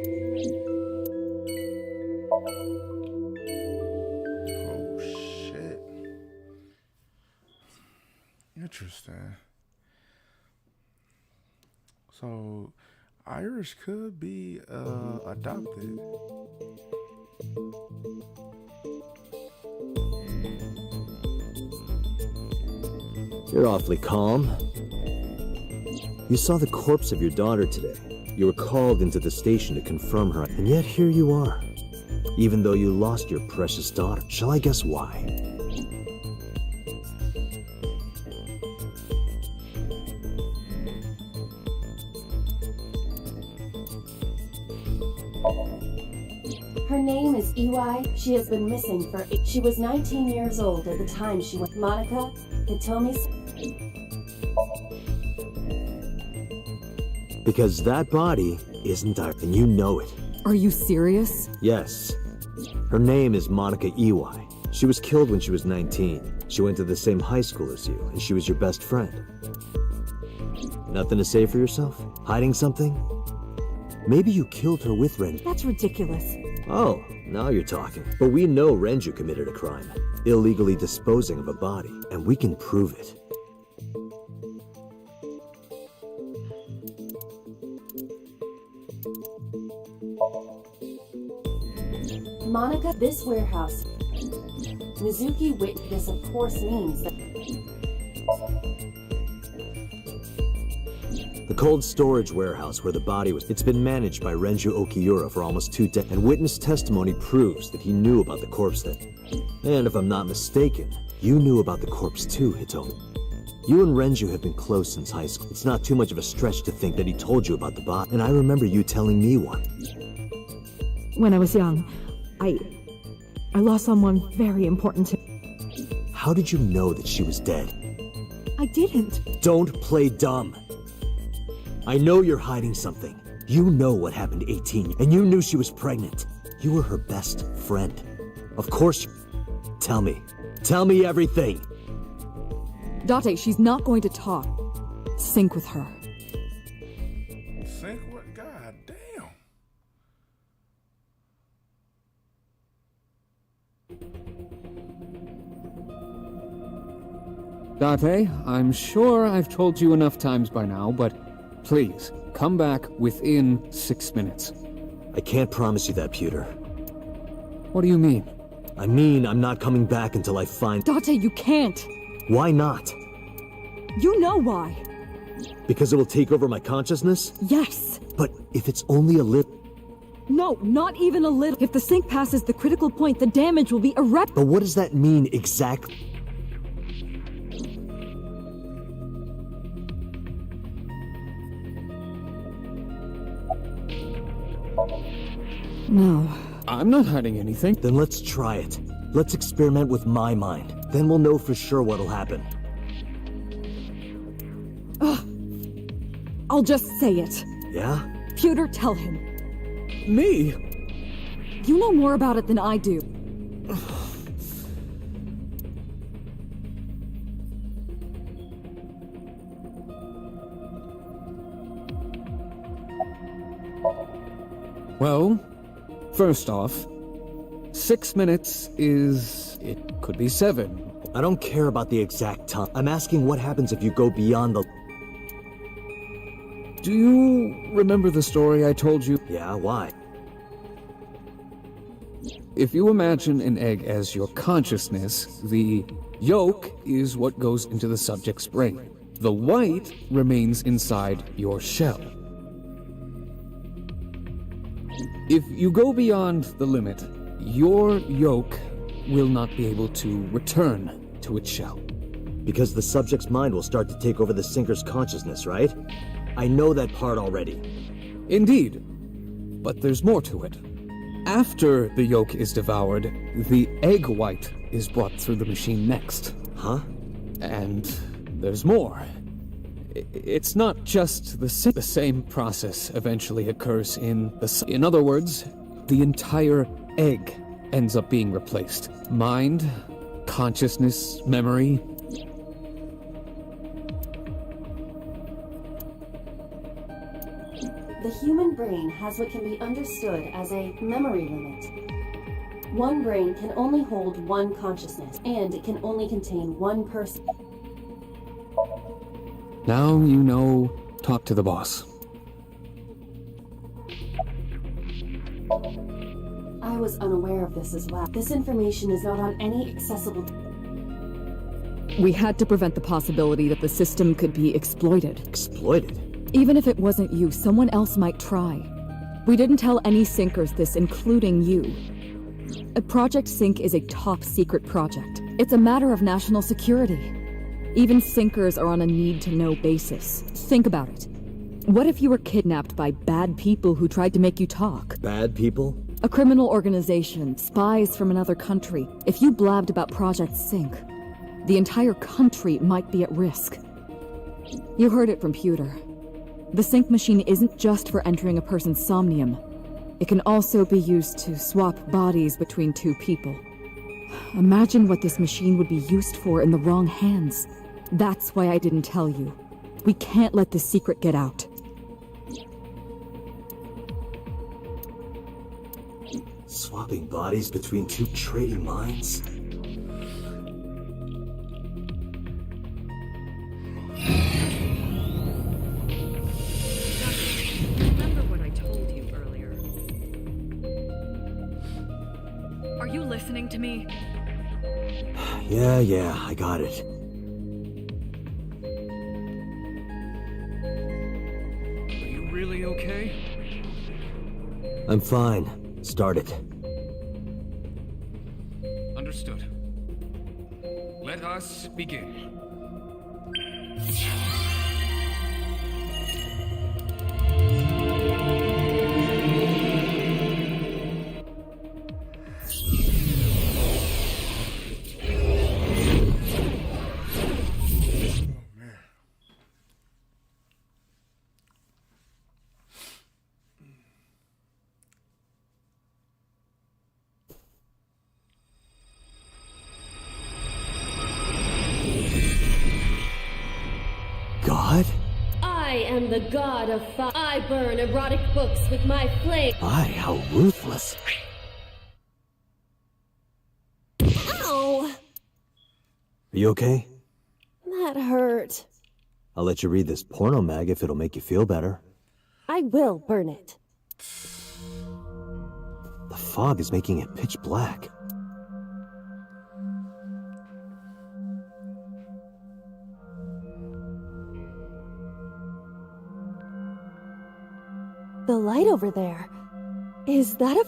Oh, shit. Interesting. So, Iris could be adopted. You're awfully calm. You saw the corpse of your daughter today. You were called into the station to confirm her, and yet here you are. Even though you lost your precious daughter. Shall I guess why? Her name is Iwai. She has been missing for She was 19 years old at the time she went. Monica, Hitomi's. Because that body isn't ours, and you know it. Are you serious? Yes. Her name is Monica Iwai. She was killed when she was 19. She went to the same high school as you, and she was your best friend. Nothing to say for yourself? Hiding something? Maybe you killed her with Renju. That's ridiculous. Oh, now you're talking. But we know Renju committed a crime. Illegally disposing of a body, and we can prove it. Monica, this warehouse. Mizuki witness of course means that. The cold storage warehouse where the body was, it's been managed by Renju Okiura for almost 2 decades, and witness testimony proves that he knew about the corpse then. And if I'm not mistaken, you knew about the corpse too, Hitomi. You and Renju have been close since high school. It's not too much of a stretch to think that he told you about the body, and I remember you telling me one. When I was young, I lost someone very important to me. How did you know that she was dead? I didn't. Don't play dumb. I know you're hiding something. You know what happened 18, and you knew she was pregnant. You were her best friend. Of course. Tell me. Tell me everything. Date, she's not going to talk. Sync with her. Sync what? God damn. Date, I'm sure I've told you enough times by now, but please, come back within 6 minutes. I can't promise you that, Pewter. What do you mean? I mean, I'm not coming back until I find... Date, you can't. Why not? You know why. Because it will take over my consciousness? Yes. But if it's only a little... No, not even a little. If the sync passes the critical point, the damage will be irreparable. But what does that mean exactly? No. I'm not hiding anything. Then let's try it. Let's experiment with my mind. Then we'll know for sure what'll happen. I'll just say it. Yeah? Pewter, tell him. Me? You know more about it than I do. Well, first off, 6 minutes is... it could be 7. I don't care about the exact time. I'm asking what happens if you go beyond the... Do you remember the story I told you? Yeah, why? If you imagine an egg as your consciousness, the yolk is what goes into the subject's brain. The white remains inside your shell. If you go beyond the limit, your yolk will not be able to return to its shell. Because the subject's mind will start to take over the sinker's consciousness, right? I know that part already. Indeed, but there's more to it. After the yolk is devoured, the egg white is brought through the machine next. Huh? And there's more. It's not just the same process eventually occurs in the... In other words, the entire egg ends up being replaced. Mind, consciousness, memory. The human brain has what can be understood as a memory limit. One brain can only hold one consciousness, and it can only contain one person. Now you know, talk to the boss. I was unaware of this as well. This information is not on any accessible... We had to prevent the possibility that the system could be exploited. Exploited? Even if it wasn't you, someone else might try. We didn't tell any Sinkers this, including you. Project Sync is a top-secret project. It's a matter of national security. Even Sinkers are on a need-to-know basis. Think about it. What if you were kidnapped by bad people who tried to make you talk? Bad people? A criminal organization, spies from another country. If you blabbed about Project Sync, the entire country might be at risk. You heard it from Pewter. The Sync machine isn't just for entering a person's Somnium. It can also be used to swap bodies between two people. Imagine what this machine would be used for in the wrong hands. That's why I didn't tell you. We can't let this secret get out. Swapping bodies between two trading minds? Remember what I told you earlier. Are you listening to me? Yeah, I got it. Are you really okay? I'm fine. Start it. Understood. Let us begin. God? I am the god of fire. I burn erotic books with my flame. How ruthless. Ow! Are you okay? That hurt. I'll let you read this porno mag if it'll make you feel better. I will burn it. The fog is making it pitch black. The light over there. Is that a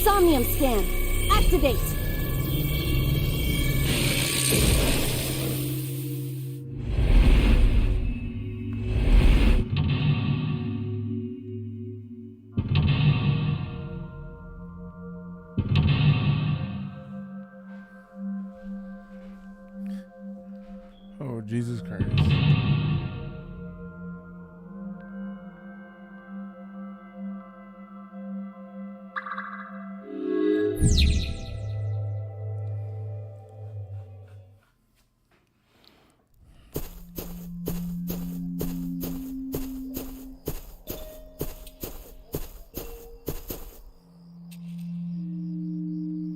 Somnium scan. Activate.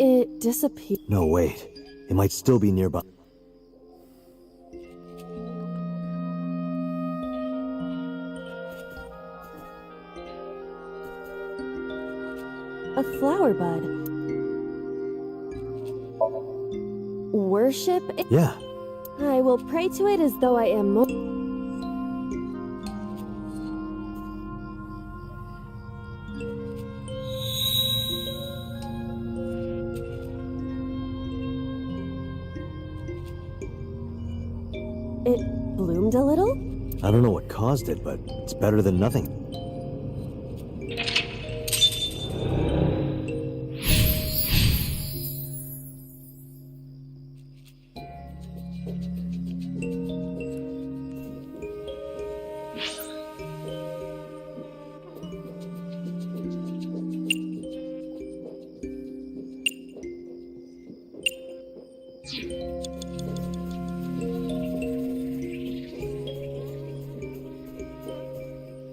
It disappeared. No, wait. It might still be nearby. A flower bud. Worship it? Yeah. I will pray to it as though I am It bloomed a little? I don't know what caused it, but it's better than nothing.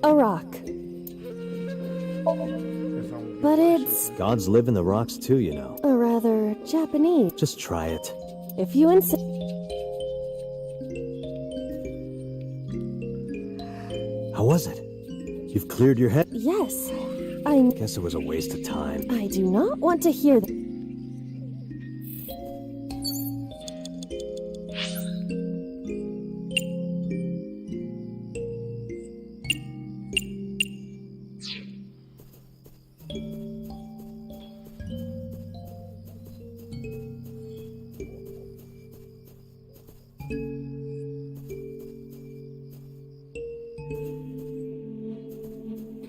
A rock. But it's Gods live in the rocks too, you know. a rather Japanese. Just try it. If you insist. How was it? You've cleared your head? Yes, Guess it was a waste of time. I do not want to hear that.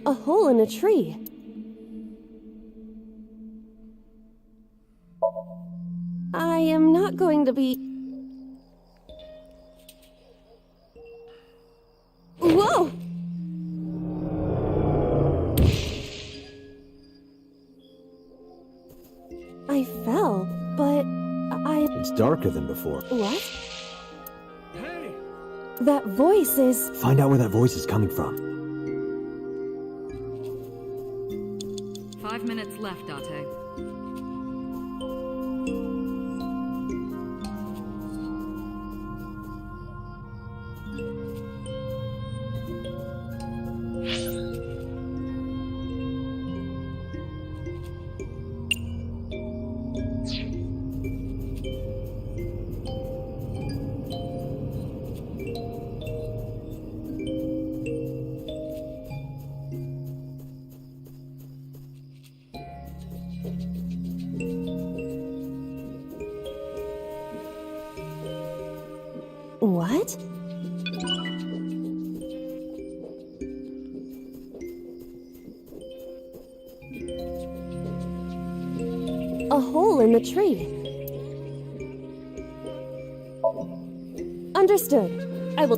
A hole in a tree. I am not going to be. Whoa! I fell, but It's darker than before. What? That voice is. Find out where that voice is coming from. 5 minutes left, Date. What? A hole in the tree. Understood. I will.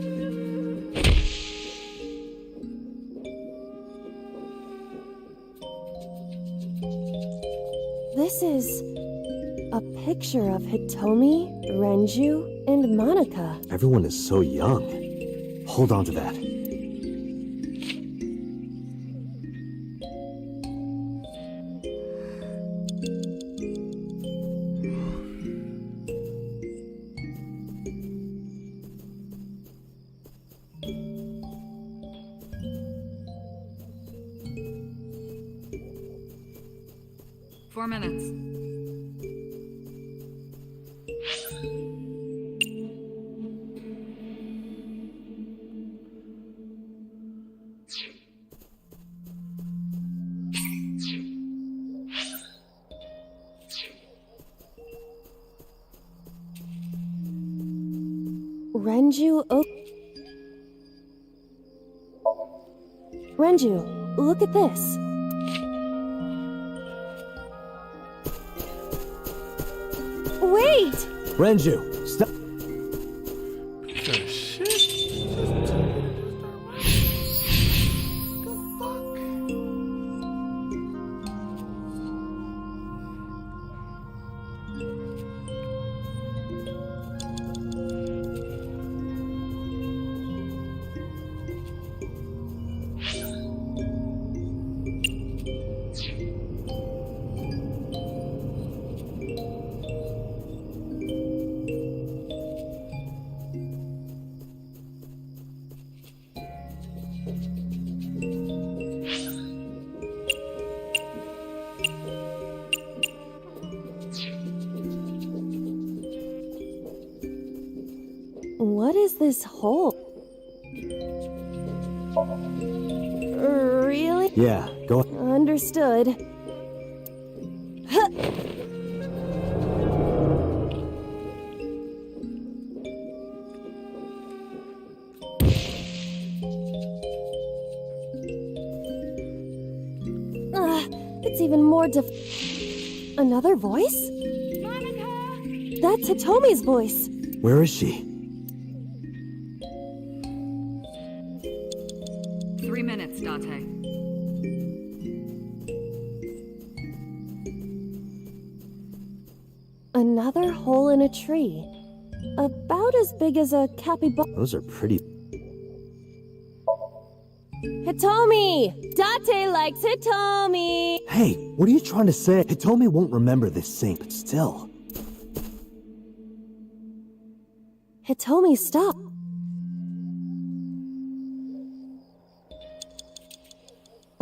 This is a picture of Hitomi, Renju, and Monika. Everyone is so young. Hold on to that. Four minutes. Renju. Renju, look at this. Wait! Renju, stop. Piece of shit. Just took it and just started running. The fuck? this hole? Really? Yeah, go. Understood. Huh. It's even more Another voice? Monica! That's Hitomi's voice. Where is she? 3 minutes, Date. Another hole in a tree. About as big as a capybara. Those are pretty. Hitomi! Date likes Hitomi! Hey, what are you trying to say? Hitomi won't remember this sink, but still. Hitomi, stop.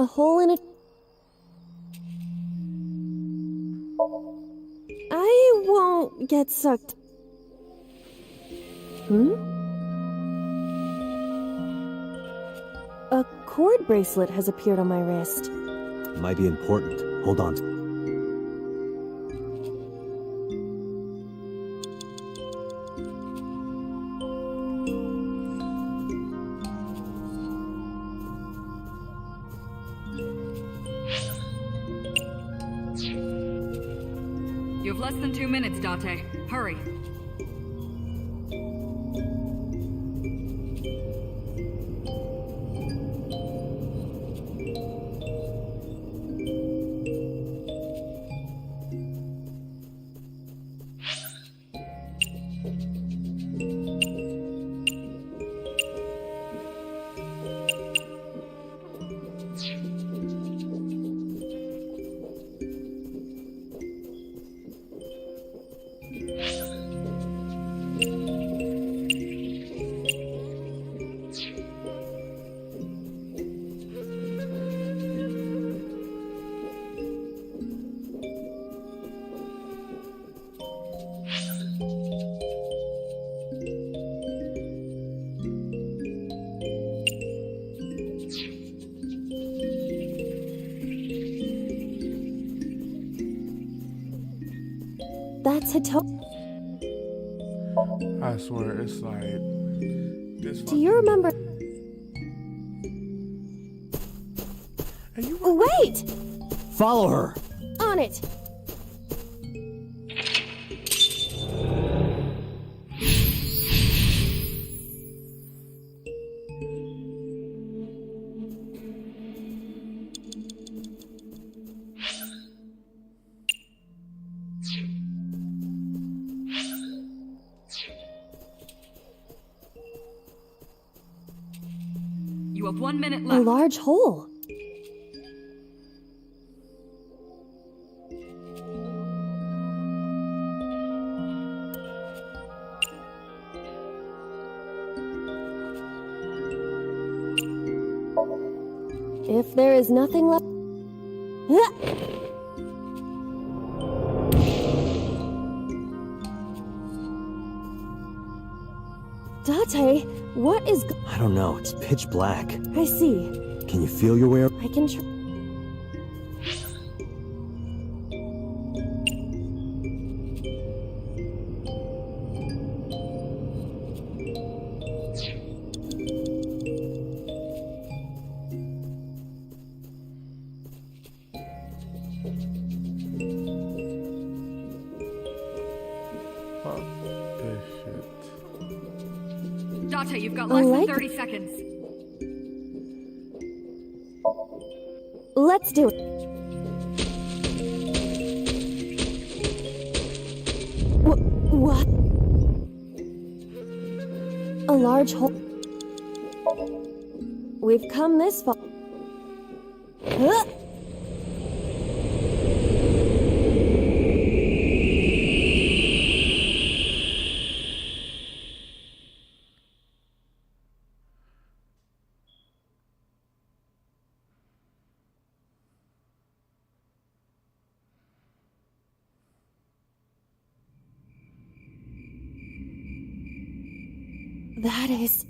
A hole in a... I won't get sucked. A cord bracelet has appeared on my wrist. It might be important. Hold on. You have less than 2 minutes, Date. Hurry. That's Hitomi. I swear, it's like this. Do you remember? And you Wait! Follow her! On it! You have 1 minute A left. large hole. If there is nothing left... Date, what is... I don't know, it's pitch black. I see. Can you feel your way up? I can Fuck this shit. Date, you've got less than 30 seconds. Let's do it. What? A large hole. We've come this far. Huh? That is...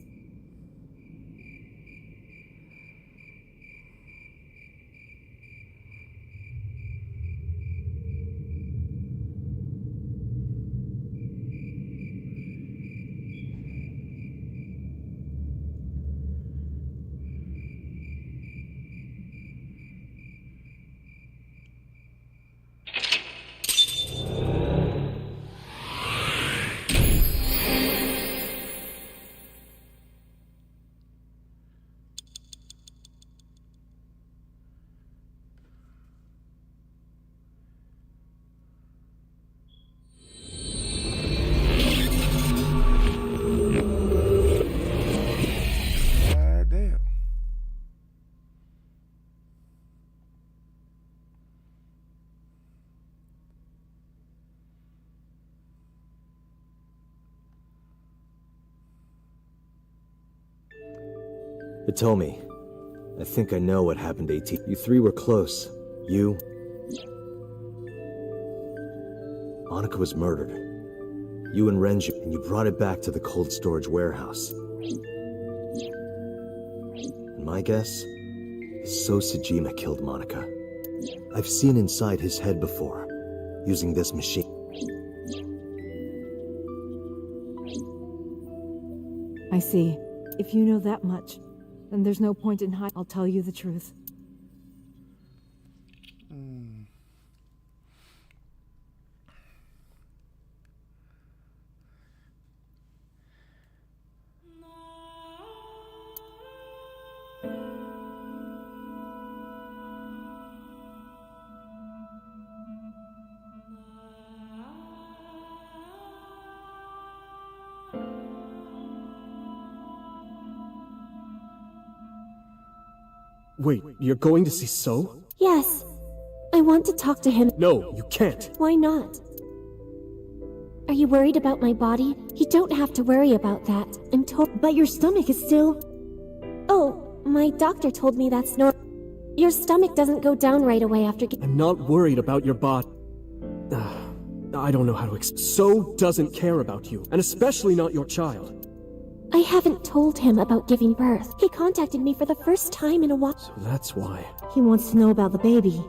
God damn. Hitomi, I think I know what happened, AT. You three were close. You... Monica was murdered. You and Renju, and you brought it back to the cold storage warehouse. And my guess is So Sejima killed Monica. I've seen inside his head before, using this machine. I see. If you know that much, then there's no point in hiding. I'll tell you the truth. Wait, you're going to see So? Yes. I want to talk to him. No, you can't. Why not? Are you worried about my body? You don't have to worry about that. I'm told. But your stomach is still... Oh, my doctor told me that's normal. Your stomach doesn't go down right away after I'm not worried about your body. I don't know how to So doesn't care about you, and especially not your child. I haven't told him about giving birth. He contacted me for the first time in a while. So that's why. He wants to know about the baby.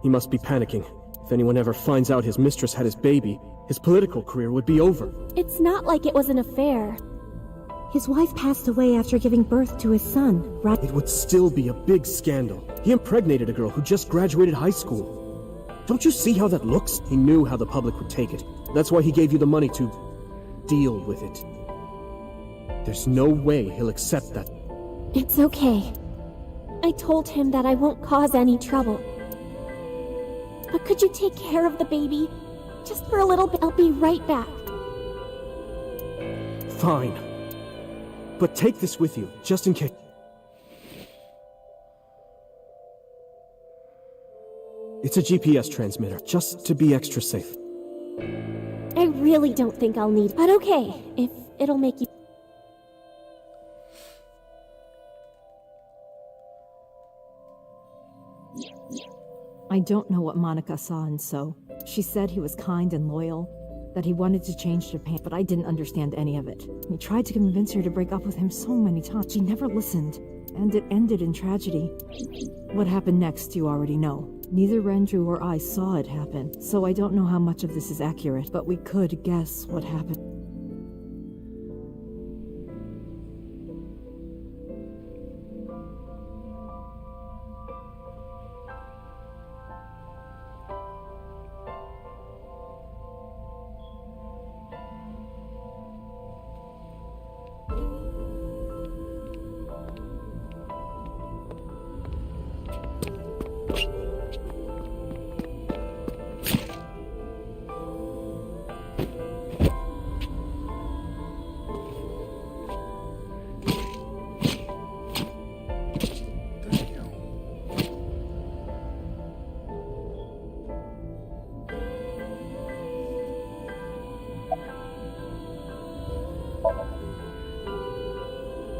He must be panicking. If anyone ever finds out his mistress had his baby, his political career would be over. It's not like it was an affair. His wife passed away after giving birth to his son, right? It would still be a big scandal. He impregnated a girl who just graduated high school. Don't you see how that looks? He knew how the public would take it. That's why he gave you the money to deal with it. There's no way he'll accept that. It's okay. I told him that I won't cause any trouble. But could you take care of the baby? Just for a little bit. I'll be right back. Fine. But take this with you, just in case. It's a GPS transmitter, just to be extra safe. I really don't think I'll need... But okay, if it'll make you... I don't know what Monica saw in So. She said he was kind and loyal, that he wanted to change Japan, but I didn't understand any of it. He tried to convince her to break up with him so many times. She never listened, and it ended in tragedy. What happened next, you already know. Neither Renju or I saw it happen, so I don't know how much of this is accurate, but we could guess what happened.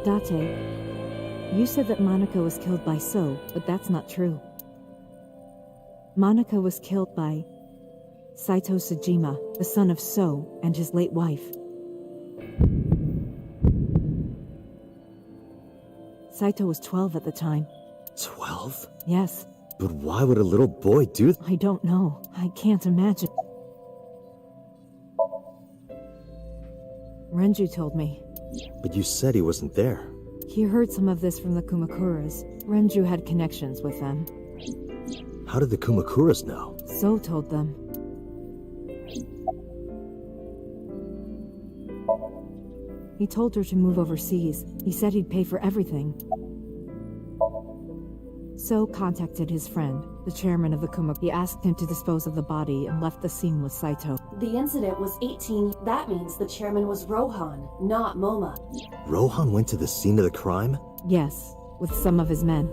Date, you said that Monica was killed by So, but that's not true. Monica was killed by Saito Sejima, the son of So and his late wife. Saito was 12 at the time. 12? Yes. But why would a little boy do that? I don't know. I can't imagine. Renju told me. But you said he wasn't there. He heard some of this from the Kumakuras. Renju had connections with them. How did the Kumakuras know? So told them. He told her to move overseas. He said he'd pay for everything. So contacted his friend, the chairman of the Kumaku. He asked him to dispose of the body and left the scene with Saito. The incident was 18. That means the chairman was Rohan, not Moma. Rohan went to the scene of the crime? Yes, with some of his men.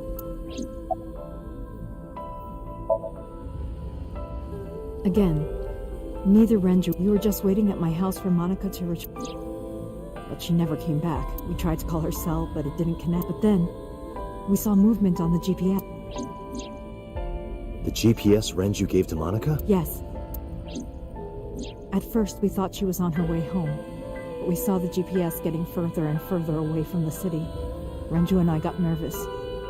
Again, neither Renju. We were just waiting at my house for Monica to return. But she never came back. We tried to call her cell, but it didn't connect. But then, we saw movement on the GPS. The GPS Renju gave to Monica? Yes. At first, we thought she was on her way home. But we saw the GPS getting further and further away from the city. Renju and I got nervous,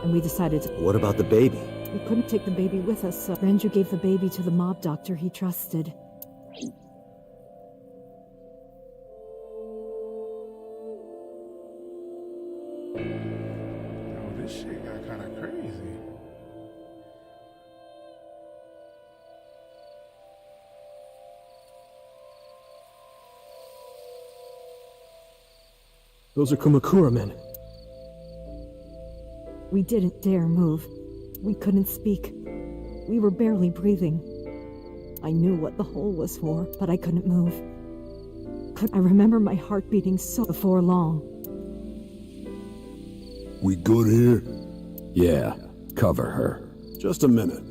and we decided to... What about the baby? We couldn't take the baby with us, so Renju gave the baby to the mob doctor he trusted. Yo, this shit got kind of crazy. Those are Kumakura men. We didn't dare move. We couldn't speak. We were barely breathing. I knew what the hole was for, but I couldn't move. I remember my heart beating so before long. We good here? Yeah, cover her. Just a minute.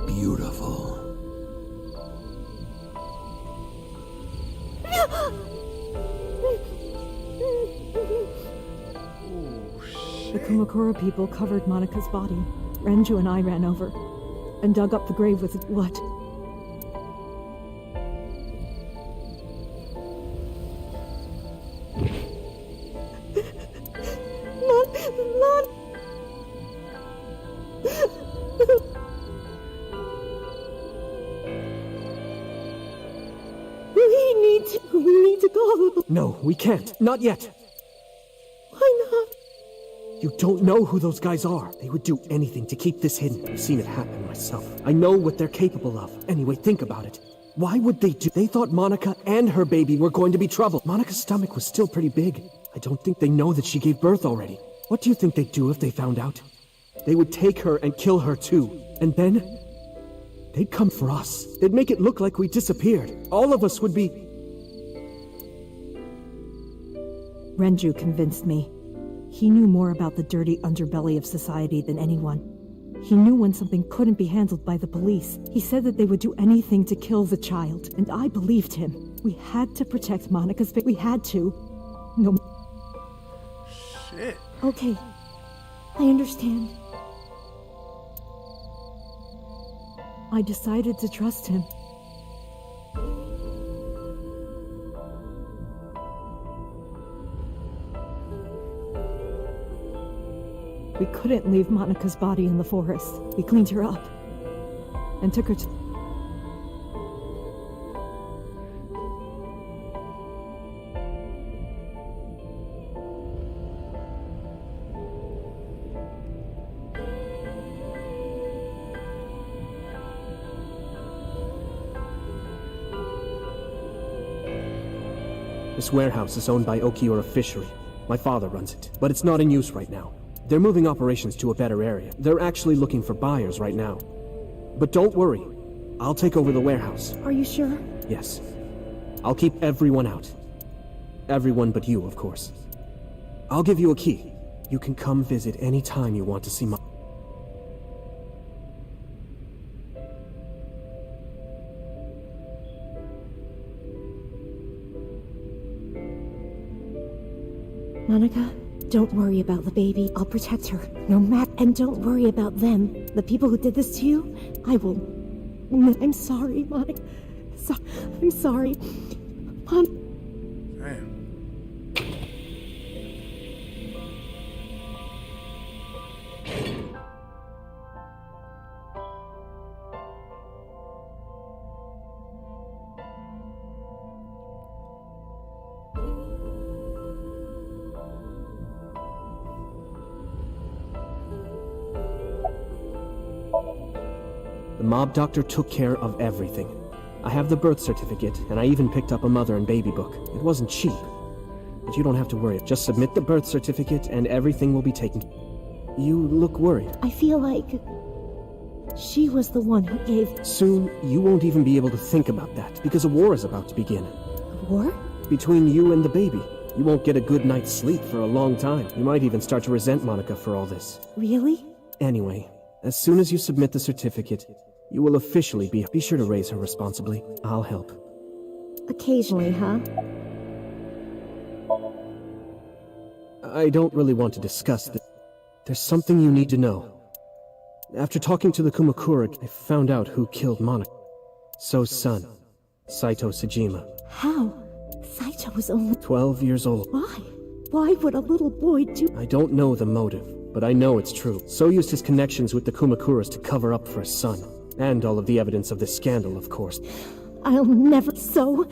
Beautiful. The Kumakura people covered Monika's body. Renju and I ran over and dug up the grave with what? Not. We need to go. No, we can't. Not yet. Why not? You don't know who those guys are. They would do anything to keep this hidden. I've seen it happen myself. I know what they're capable of. Anyway, think about it. Why would they do? They thought Monica and her baby were going to be trouble. Monica's stomach was still pretty big. I don't think they know that she gave birth already. What do you think they'd do if they found out? They would take her and kill her too. And then they'd come for us. They'd make it look like we disappeared. All of us would be... Renju convinced me. He knew more about the dirty underbelly of society than anyone. He knew when something couldn't be handled by the police. He said that they would do anything to kill the child, and I believed him. We had to protect Monica's baby. We had to. No. Shit. Okay. I understand. I decided to trust him. We couldn't leave Monica's body in the forest. We cleaned her up and took her to... This warehouse is owned by Okiura Fishery. My father runs it, but it's not in use right now. They're moving operations to a better area. They're actually looking for buyers right now. But don't worry. I'll take over the warehouse. Are you sure? Yes. I'll keep everyone out. Everyone but you, of course. I'll give you a key. You can come visit any time you want to see my... Monica, Don't worry about the baby. I'll protect her. No matter. And don't worry about them. The people who did this to you, I will. I'm sorry, Mom. I'm sorry. Mom. Damn. The mob doctor took care of everything. I have the birth certificate, and I even picked up a mother and baby book. It wasn't cheap, but you don't have to worry. Just submit the birth certificate, and everything will be taken. You look worried. I feel like she was the one who gave. Soon, you won't even be able to think about that, because a war is about to begin. A war? Between you and the baby. You won't get a good night's sleep for a long time. You might even start to resent Monica for all this. Really? Anyway, as soon as you submit the certificate, you will officially be sure to raise her responsibly. I'll help. Occasionally, huh? I don't really want to discuss this. There's something you need to know. After talking to the Kumakura, I found out who killed Monica. So's son, Saito Sejima. How? Saito was only 12 years old. Why? Why would a little boy do? I don't know the motive, but I know it's true. So used his connections with the Kumakuras to cover up for his son. And all of the evidence of this scandal, of course. I'll never. So,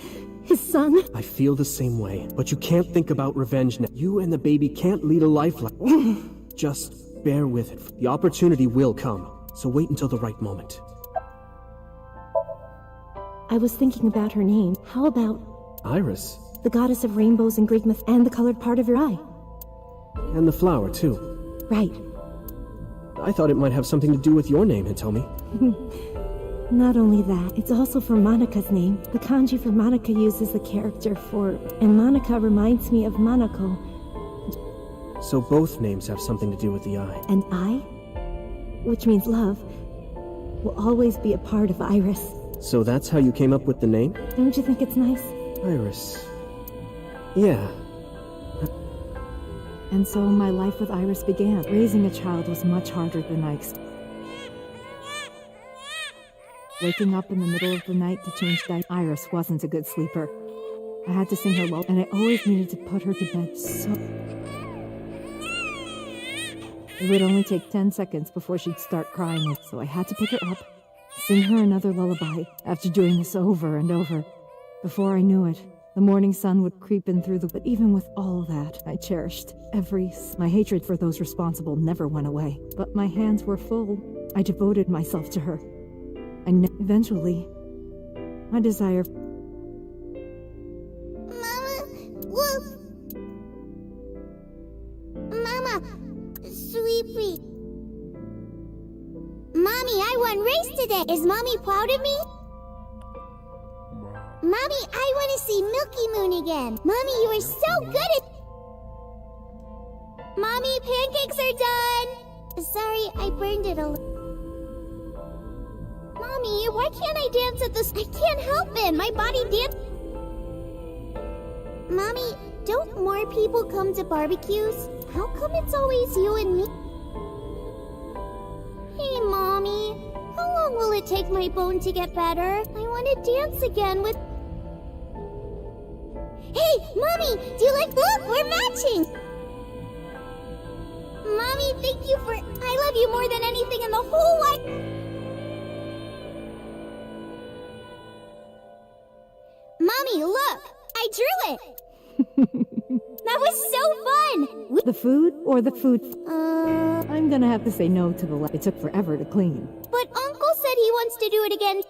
his son? I feel the same way, but you can't think about revenge now. You and the baby can't lead a life like... Just bear with it. The opportunity will come, so wait until the right moment. I was thinking about her name. How about... Iris? The goddess of rainbows in Greek myth and the colored part of your eye. And the flower, too. Right. I thought it might have something to do with your name, Hitomi. Not only that, it's also for Monika's name. The kanji for Monica uses the character for... And Monica reminds me of Monoko. So both names have something to do with the eye. And I, which means love, will always be a part of Iris. So that's how you came up with the name? Don't you think it's nice? Iris. Yeah. And so my life with Iris began. Raising a child was much harder than I expected. Waking up in the middle of the night to change diapers. Iris wasn't a good sleeper. I had to sing her lullaby, and I always needed to put her to bed so... It would only take 10 seconds before she'd start crying, so I had to pick her up, sing her another lullaby. After doing this over and over, before I knew it, the morning sun would creep in through the... But even with all that, I cherished every... My hatred for those responsible never went away. But my hands were full. I devoted myself to her. Eventually, my desire... Mama, Wolf! Mama, Sweetie. Mommy, I won race today. Is Mommy proud of me? Mommy, I want to see Milky Moon again. Mommy, you are so good at... Mommy, pancakes are done. Sorry, I burned it a little. Mommy, why can't I dance at this? I can't help it. My body dance. Mommy, don't more people come to barbecues? How come it's always you and me? Hey, Mommy. How long will it take my bone to get better? I want to dance again with... Hey, Mommy, do you like... Look, we're matching! Mommy, thank you for... I love you more than anything in the whole life... Mommy, look! I drew it! That was so fun! The food or the food? I'm gonna have to say no to the left. It took forever to clean. But Uncle said he wants to do it again.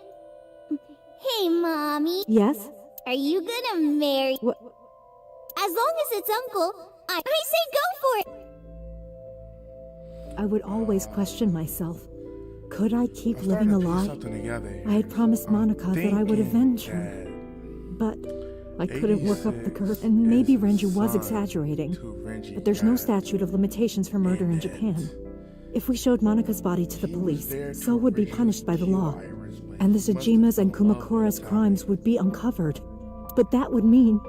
Hey, Mommy. Yes? Are you gonna marry? What? As long as it's Uncle, I say go for it! I would always question myself. Could I keep living a lie? Together. I had promised Monica that I would avenge her. But I couldn't work up the courage. And maybe Renju was exaggerating. But there's no statute of limitations for murder in Japan. If we showed Monika's body to the police, So would be punished by the law. And the Sejima's and Kumakura's crimes would be uncovered. But that would mean...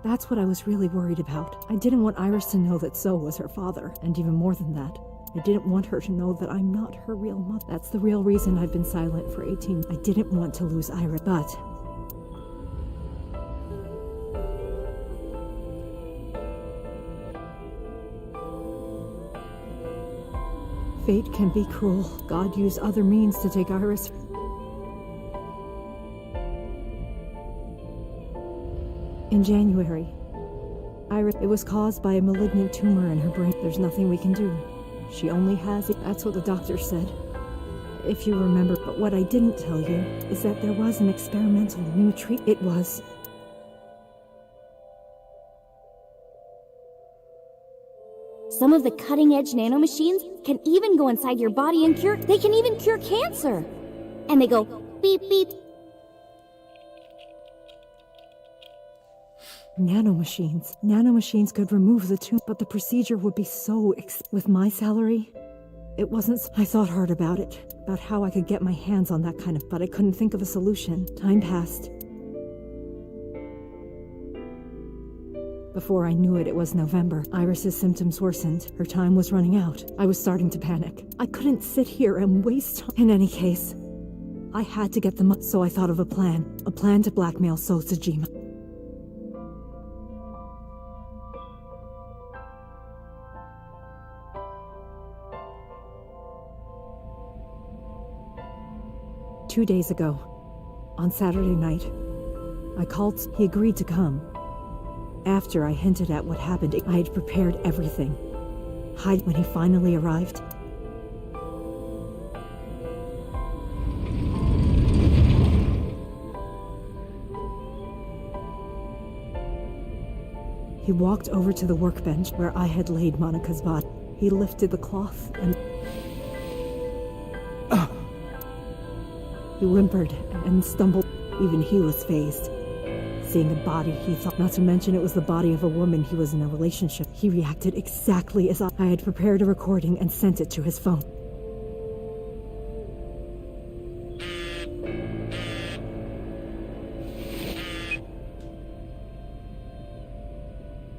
That's what I was really worried about. I didn't want Iris to know that So was her father, and even more than that, I didn't want her to know that I'm not her real mother. That's the real reason I've been silent for 18. I didn't want to lose Iris, but... Fate can be cruel. God used other means to take Iris. In January, Iris, it was caused by a malignant tumor in her brain. There's nothing we can do. She only has it. That's what the doctor said. If you remember, but what I didn't tell you is that there was an experimental new treatment. It was. Some of the cutting-edge nanomachines can even go inside your body and cure. They can even cure cancer. And they go beep beep. Nanomachines. Nanomachines could remove the tumor, but the procedure would be so with my salary. It wasn't. I thought hard about it, about how I could get my hands on that kind of, but I couldn't think of a solution. Time passed. Before I knew it, it was November. Iris's symptoms worsened. Her time was running out. I was starting to panic. I couldn't sit here and waste time. In any case, I had to get them up, so I thought of a plan. A plan to blackmail So Tsujima. Two days ago, on Saturday night, I called. He agreed to come. After I hinted at what happened, I had prepared everything. When he finally arrived, he walked over to the workbench where I had laid Monica's body. He lifted the cloth and he whimpered and stumbled. Even he was fazed. Seeing a body he thought, not to mention it was the body of a woman he was in a relationship. He reacted exactly as I had prepared a recording and sent it to his phone.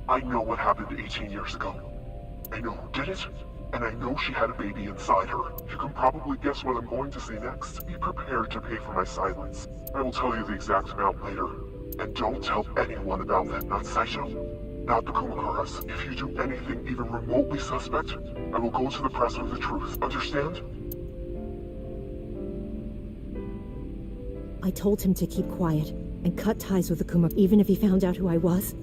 I know what happened 18 years ago. I know who did it, and I know she had a baby inside her. You can probably guess what I'm going to say next. Be prepared to pay for my silence. I will tell you the exact amount later. And don't tell anyone about that. Not Saito, not the Kumakuras. If you do anything even remotely suspect, I will go to the press with the truth. Understand? I told him to keep quiet and cut ties with the Kuma, even if he found out who I was.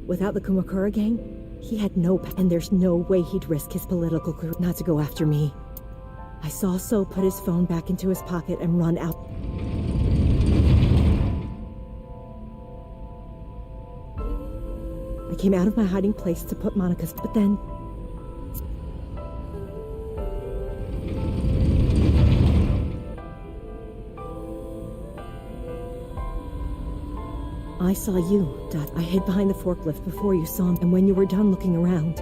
Without the Kumakura gang, he had and there's no way he'd risk his political career not to go after me. I saw So put his phone back into his pocket and run out. I came out of my hiding place to put Monica's, but then... I saw you, Dot. I hid behind the forklift before you saw me, and when you were done looking around...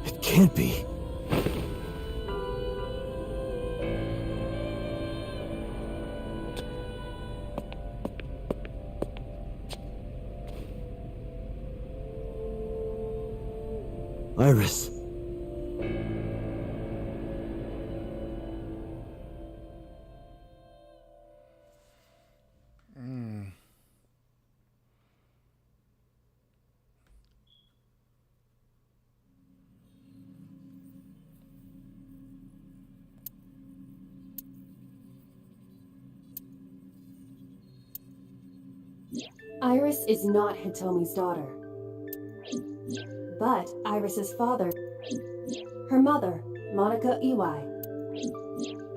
It can't be. Iris. Iris is not Hitomi's daughter, but Iris's father, her mother, Monica Iwai.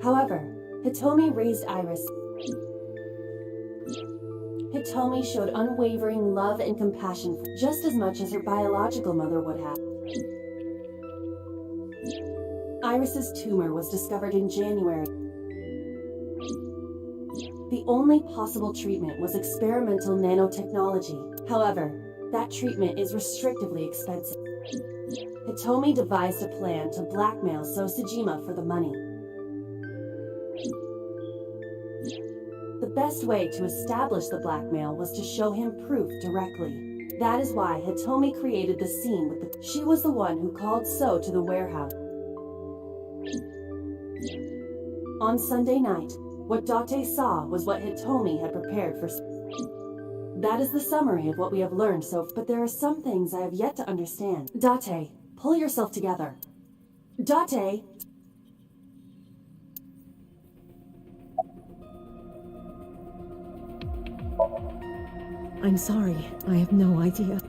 However, Hitomi raised Iris. Hitomi showed unwavering love and compassion just as much as her biological mother would have. Iris's tumor was discovered in January. The only possible treatment was experimental nanotechnology. However, that treatment is restrictively expensive. Hitomi devised a plan to blackmail Sosajima for the money. The best way to establish the blackmail was to show him proof directly. That is why Hitomi created the scene with the... She was the one who called So to the warehouse. On Sunday night, what Date saw was what Hitomi had prepared for... That is the summary of what we have learned so far, but there are some things I have yet to understand. Date, pull yourself together. Date! I'm sorry. I have no idea.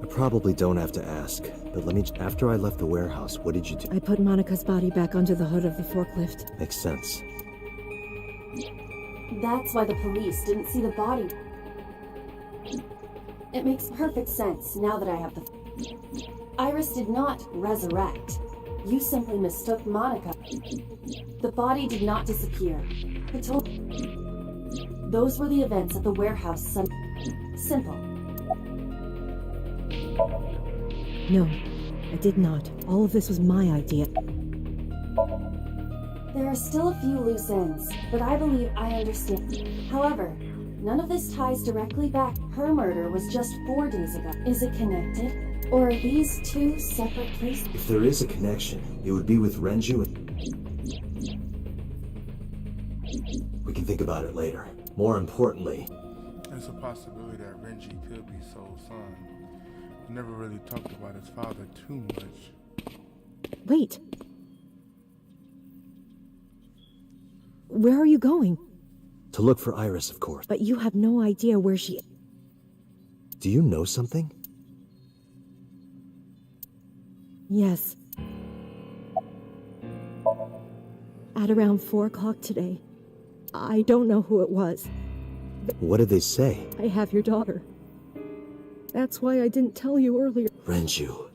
I probably don't have to ask, but after I left the warehouse, what did you do? I put Monica's body back under the hood of the forklift. Makes sense. That's why the police didn't see the body. It makes perfect sense now that I have the... Iris did not resurrect. You simply mistook Monica. The body did not disappear. Those were the events at the warehouse Simple. No, I did not. All of this was my idea. There are still a few loose ends, but I believe I understand. However, none of this ties directly back. Her murder was just 4 days ago. Is it connected? Or are these two separate cases? If there is a connection, it would be with Renju and... We can think about it later. More importantly... There's a possibility that Renji could be Soul's son. We never really talked about his father too much. Wait. Where are you going? To look for Iris, of course. But you have no idea where she... Do you know something? Yes. At around 4 o'clock today. I don't know who it was. What did they say? I have your daughter. That's why I didn't tell you earlier. Renju.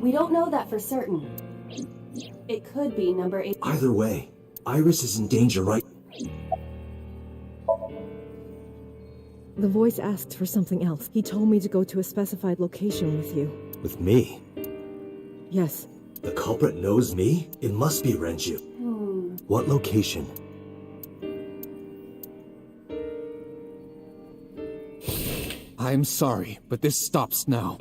We don't know that for certain. It could be number 8. Either way, Iris is in danger, right? The voice asked for something else. He told me to go to a specified location with you. With me? Yes. The culprit knows me? It must be Renju. What location? I'm sorry, but this stops now.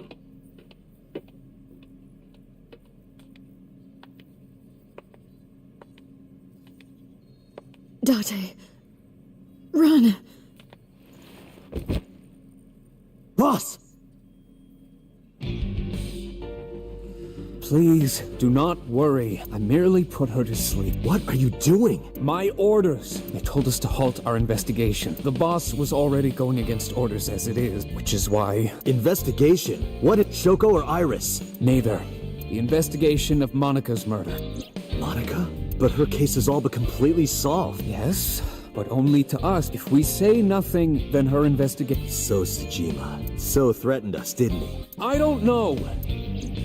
Date. Run! Boss! Please, do not worry. I merely put her to sleep. What are you doing? My orders. They told us to halt our investigation. The boss was already going against orders as it is, which is why... Investigation? What is Shoko or Iris? Neither. The investigation of Monica's murder. Monica? But her case is all but completely solved. Yes, but only to us. If we say nothing, then her investigation... Sosajima. So threatened us, didn't he? I don't know.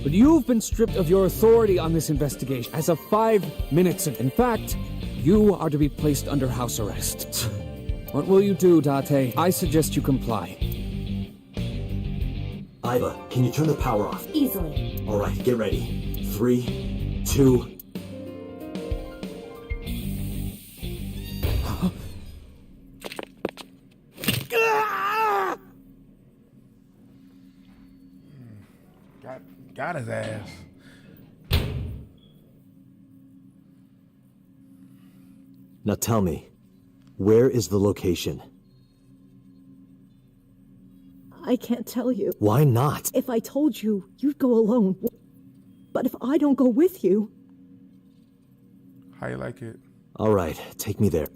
But you've been stripped of your authority on this investigation as of 5 minutes ago. In fact, you are to be placed under house arrest. What will you do, Date? I suggest you comply. Iva, can you turn the power off? Easily. All right, get ready. 3, 2... Got his ass. Now tell me, where is the location? I can't tell you. Why not? If I told you, you'd go alone. But if I don't go with you... How you like it? All right, take me there.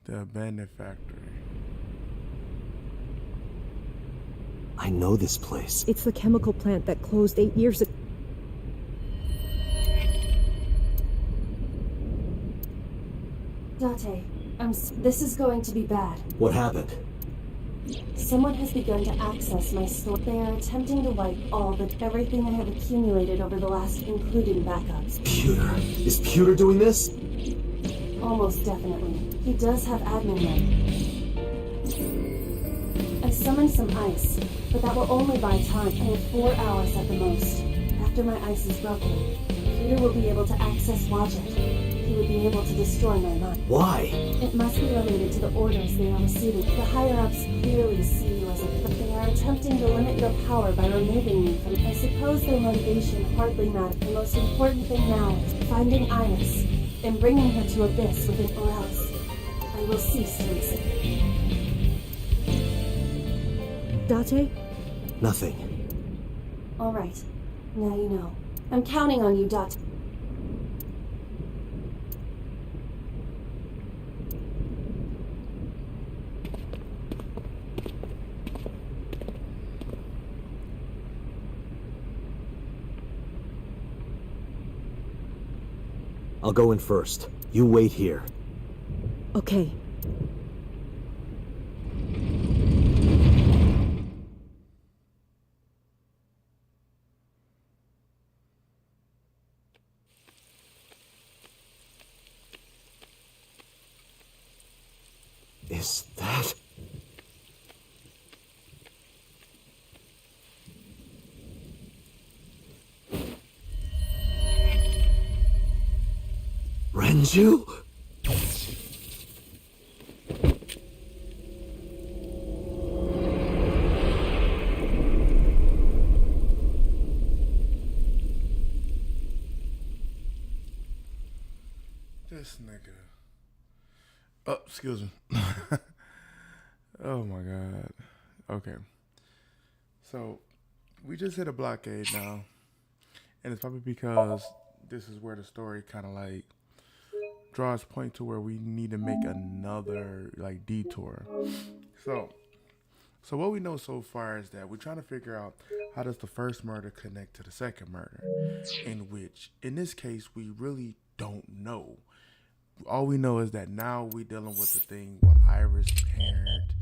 The abandoned factory. I know this place. It's the chemical plant that closed 8 years ago. Date, this is going to be bad. What happened? Someone has begun to access my store. They are attempting to wipe everything I have accumulated over the last, including backups. Pewter. Is Pewter doing this? Almost definitely. He does have admin mode. I summoned some ice, but that will only buy time. I have 4 hours at the most. After my ice is broken, Peter will be able to access logic. He would be able to destroy my mind. Why? It must be related to the orders they are receiving. The higher-ups clearly see you as a threat. They are attempting to limit your power by removing me from... I suppose their motivation hardly matters. The most important thing now is finding Iris and bringing her to Abyss within, or else I will cease to exist. Date? Nothing. All right. Now you know. I'm counting on you, Dot. I'll go in first. You wait here. Okay. Is that... Renju? This nigga. Oh, excuse me. Oh my god. Okay. So, we just hit a blockade now. And it's probably because this is where the story kind of like draws point to where we need to make another like detour. So what we know so far is that we're trying to figure out how does the first murder connect to the second murder, in which in this case we really don't know. All we know is that now we're dealing with the thing with Iris' parent,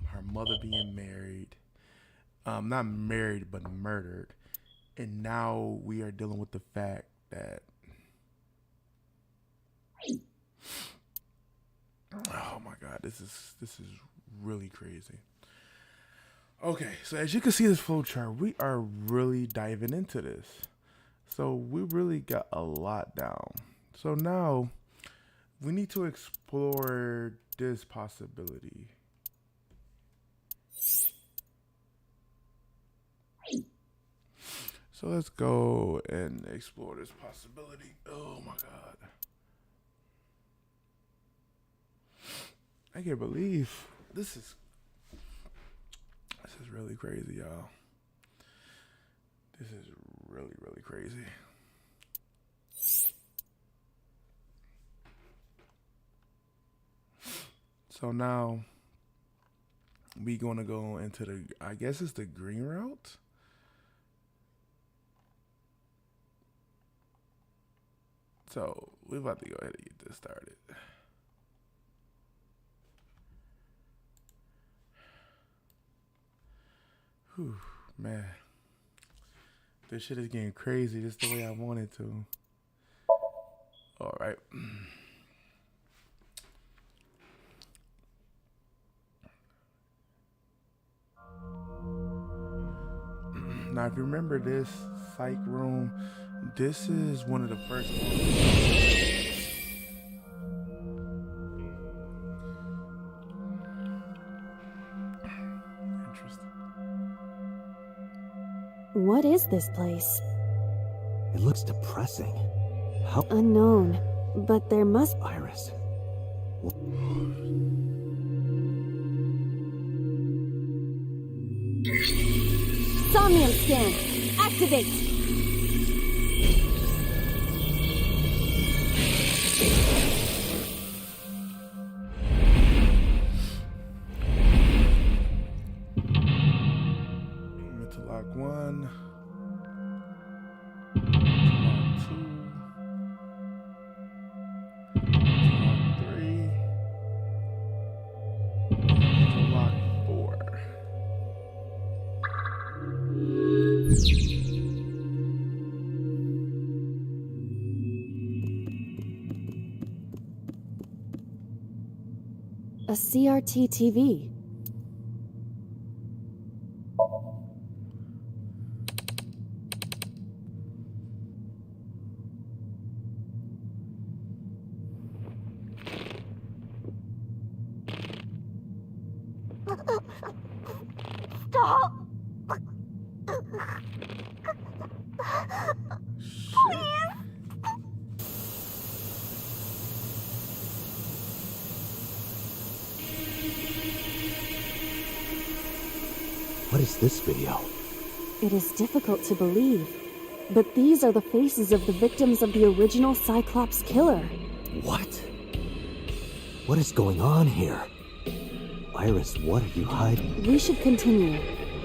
her mother being married, not married but murdered, and now we are dealing with the fact that oh my god, this is really crazy. Okay, so as you can see this flow chart, we are really diving into this. So we really got a lot down. So now we need to explore this possibility. So let's go and explore this possibility. Oh my god. I can't believe this is really crazy, y'all. This is really, really crazy. So now we gonna go into the, I guess it's the green route. So we're about to go ahead and get this started. Whew, man. This shit is getting crazy just the way I want it to. All right. Now, if you remember this psych room, this is one of the first ones. Interesting. What is this place? It looks depressing. How... Unknown, but there must... Iris. Somnium scan! Activate! Mental lock 1. Mental lock 2. Mental lock 3. Mental lock A CRT TV. Stop! What is this video? It is difficult to believe, but these are the faces of the victims of the original Cyclops killer. What? What is going on here? Iris, what are you hiding? We should continue.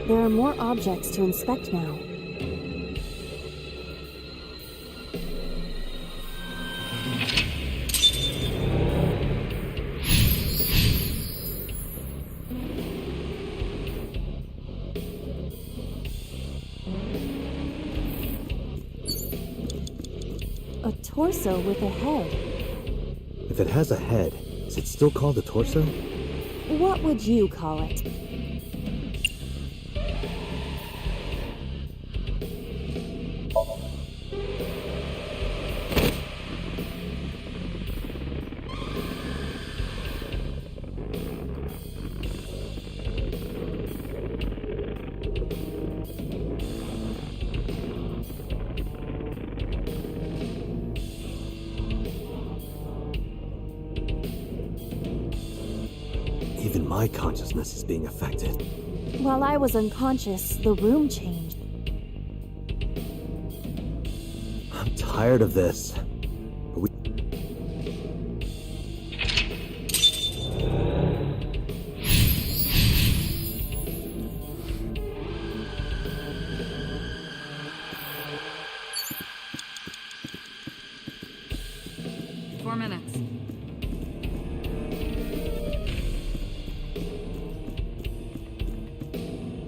There are more objects to inspect now. A torso with a head. If it has a head, is it still called a torso? What would you call it? Even my consciousness is being affected. While I was unconscious, the room changed. I'm tired of this. Are we... 4 minutes.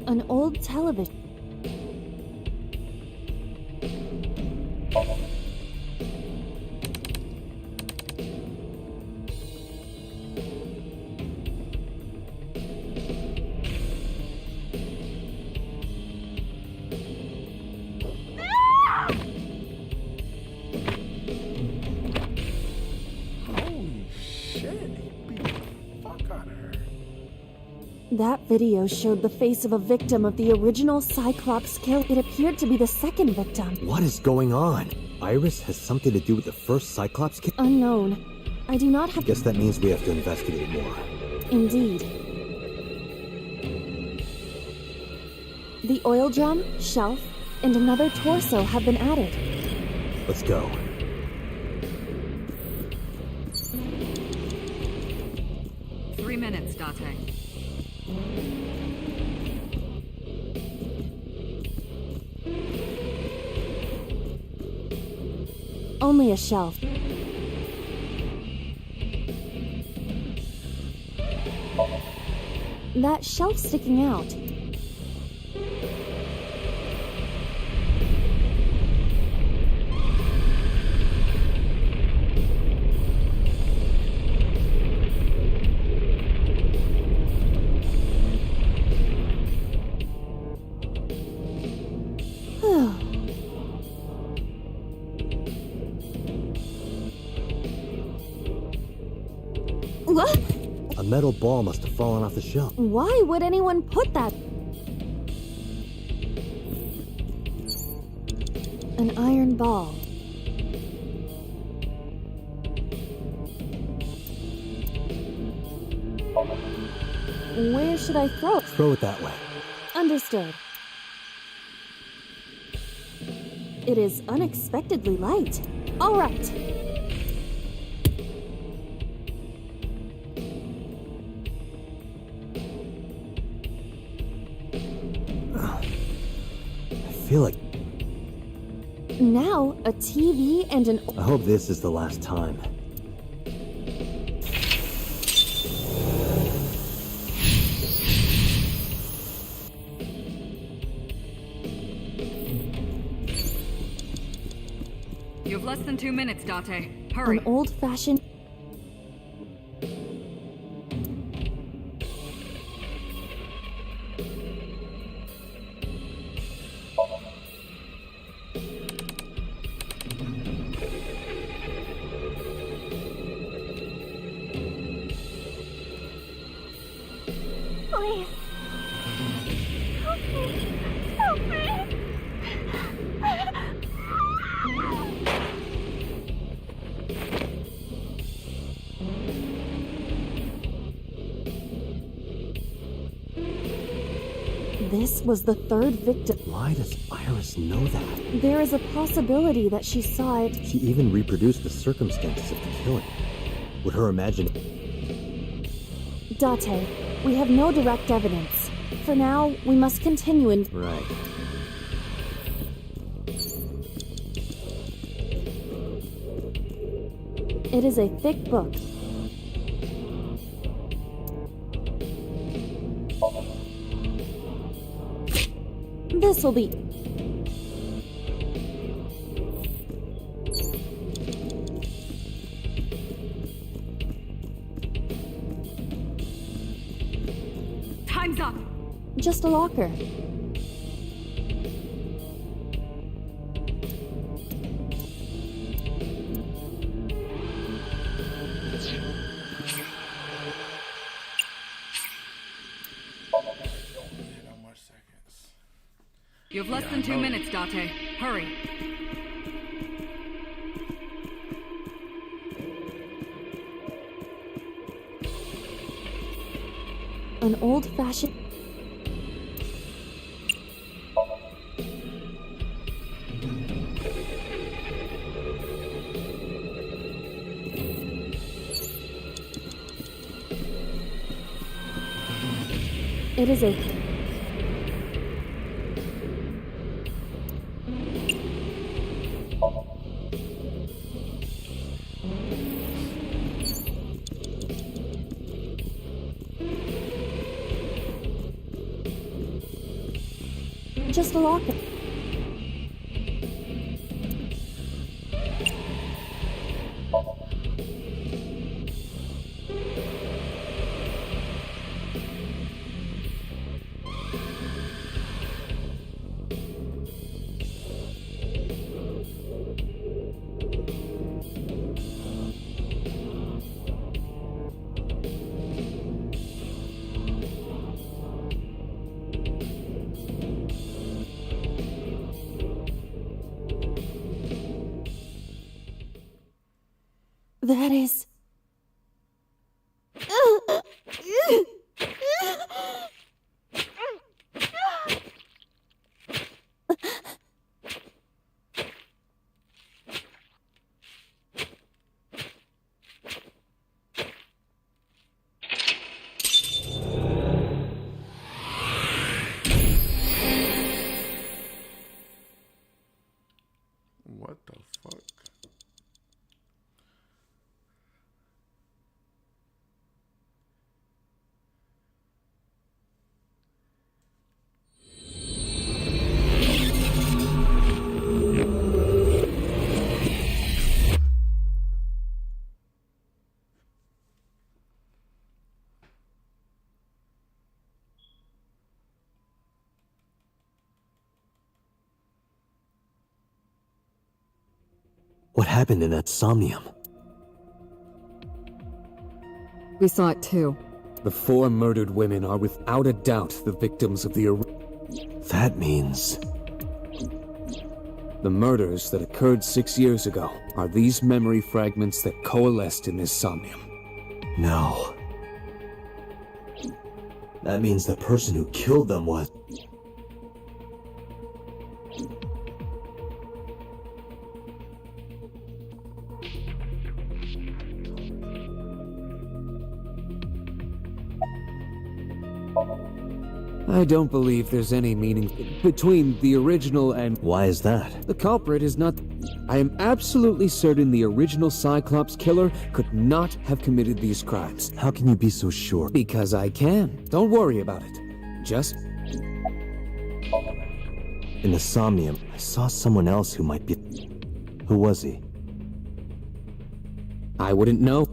An old television. Holy shit, he beat the fuck out of her. That video showed the face of a victim of the original Cyclops kill. It appeared to be the second victim. What is going on? Iris has something to do with the first Cyclops kill? Unknown. I do not have... Guess that means we have to investigate more. Indeed. The oil drum, shelf, and another torso have been added. Let's go. Three minutes, Date. Only a shelf. That shelf sticking out. What? A metal ball must have fallen off the shelf. Why would anyone put that? An iron ball. Where should I throw it? Throw it that way. Understood. It is unexpectedly light. All right. I feel like... Now, a TV and an... I hope this is the last time. You have less than 2 minutes, Date. Hurry. An old-fashioned... Please. Help me. Help me. This was the third victim. Why does Iris know that? There is a possibility that she saw it. She even reproduced the circumstances of the killing. Would her imagine... Date, we have no direct evidence. For now, we must continue in... Right. It is a thick book. This will be... Time's up! just a locker. You have less than 2 minutes, Date. Hurry. An old-fashioned... It is a... just a locker. That is... What the fuck? What happened in that Somnium? We saw it too. The 4 murdered women are without a doubt the victims of the... That means... The murders that occurred 6 years ago are these memory fragments that coalesced in this Somnium. No. That means the person who killed them was... I don't believe there's any meaning between the original and... Why is that? The culprit is not... I am absolutely certain the original Cyclops killer could not have committed these crimes. How can you be so sure? Because I can. Don't worry about it. Just... In the Somnium, I saw someone else who might be... Who was he? I wouldn't know.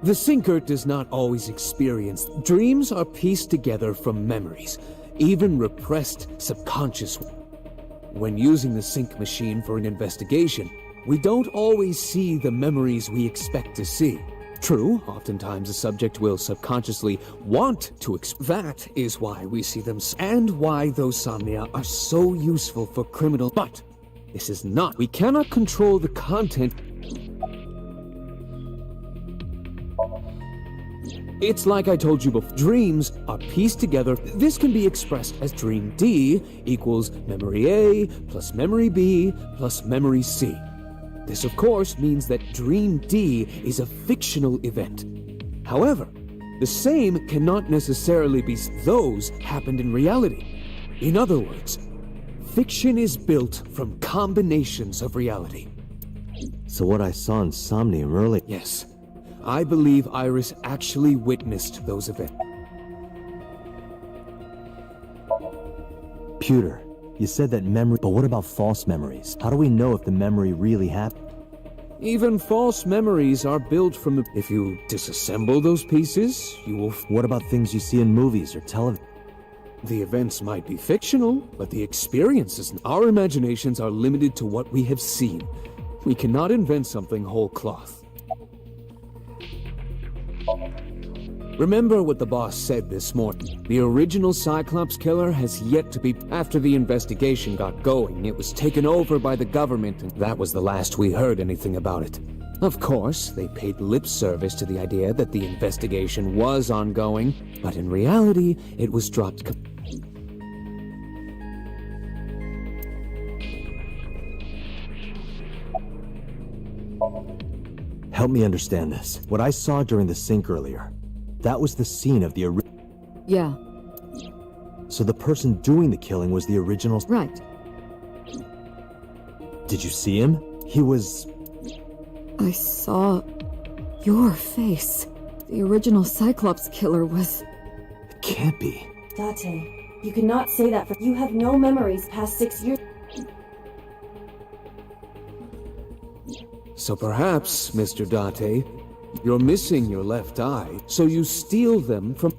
The Sinker does not always experience. Dreams are pieced together from memories, even repressed subconscious. When using the sync machine for an investigation, We don't always see the memories we expect to see. True, oftentimes a subject will subconsciously want to that is why we see them and why those somnia are so useful for criminal. But this is not. We cannot control the content. It's like I told you before. Dreams are pieced together. This can be expressed as dream D equals memory A plus memory B plus memory C. This, of course, means that Dream D is a fictional event. However, the same cannot necessarily be those happened in reality. In other words, fiction is built from combinations of reality. So what I saw in Somnium earlier... Yes, I believe Iris actually witnessed those events. Pewter, you said that memory... But what about false memories? How do we know if the memory really happened? Even false memories are built from the... If you disassemble those pieces, you will... What about things you see in movies or television? The events might be fictional, but the experiences... Our imaginations are limited to what we have seen. We cannot invent something whole cloth. Remember what the boss said this morning. The original Cyclops killer has yet to be... After the investigation got going, it was taken over by the government, and that was the last we heard anything about it. Of course, they paid lip service to the idea that the investigation was ongoing, but in reality, it was dropped... Help me understand this. What I saw during the sink earlier, that was the scene of the Yeah. So the person doing the killing was the original... Right. Did you see him? He was... I saw your face. The original Cyclops killer was... It can't be. Date, you cannot say that for... You have no memories past 6 years... So perhaps, Mr. Date, you're missing your left eye, so you steal them from...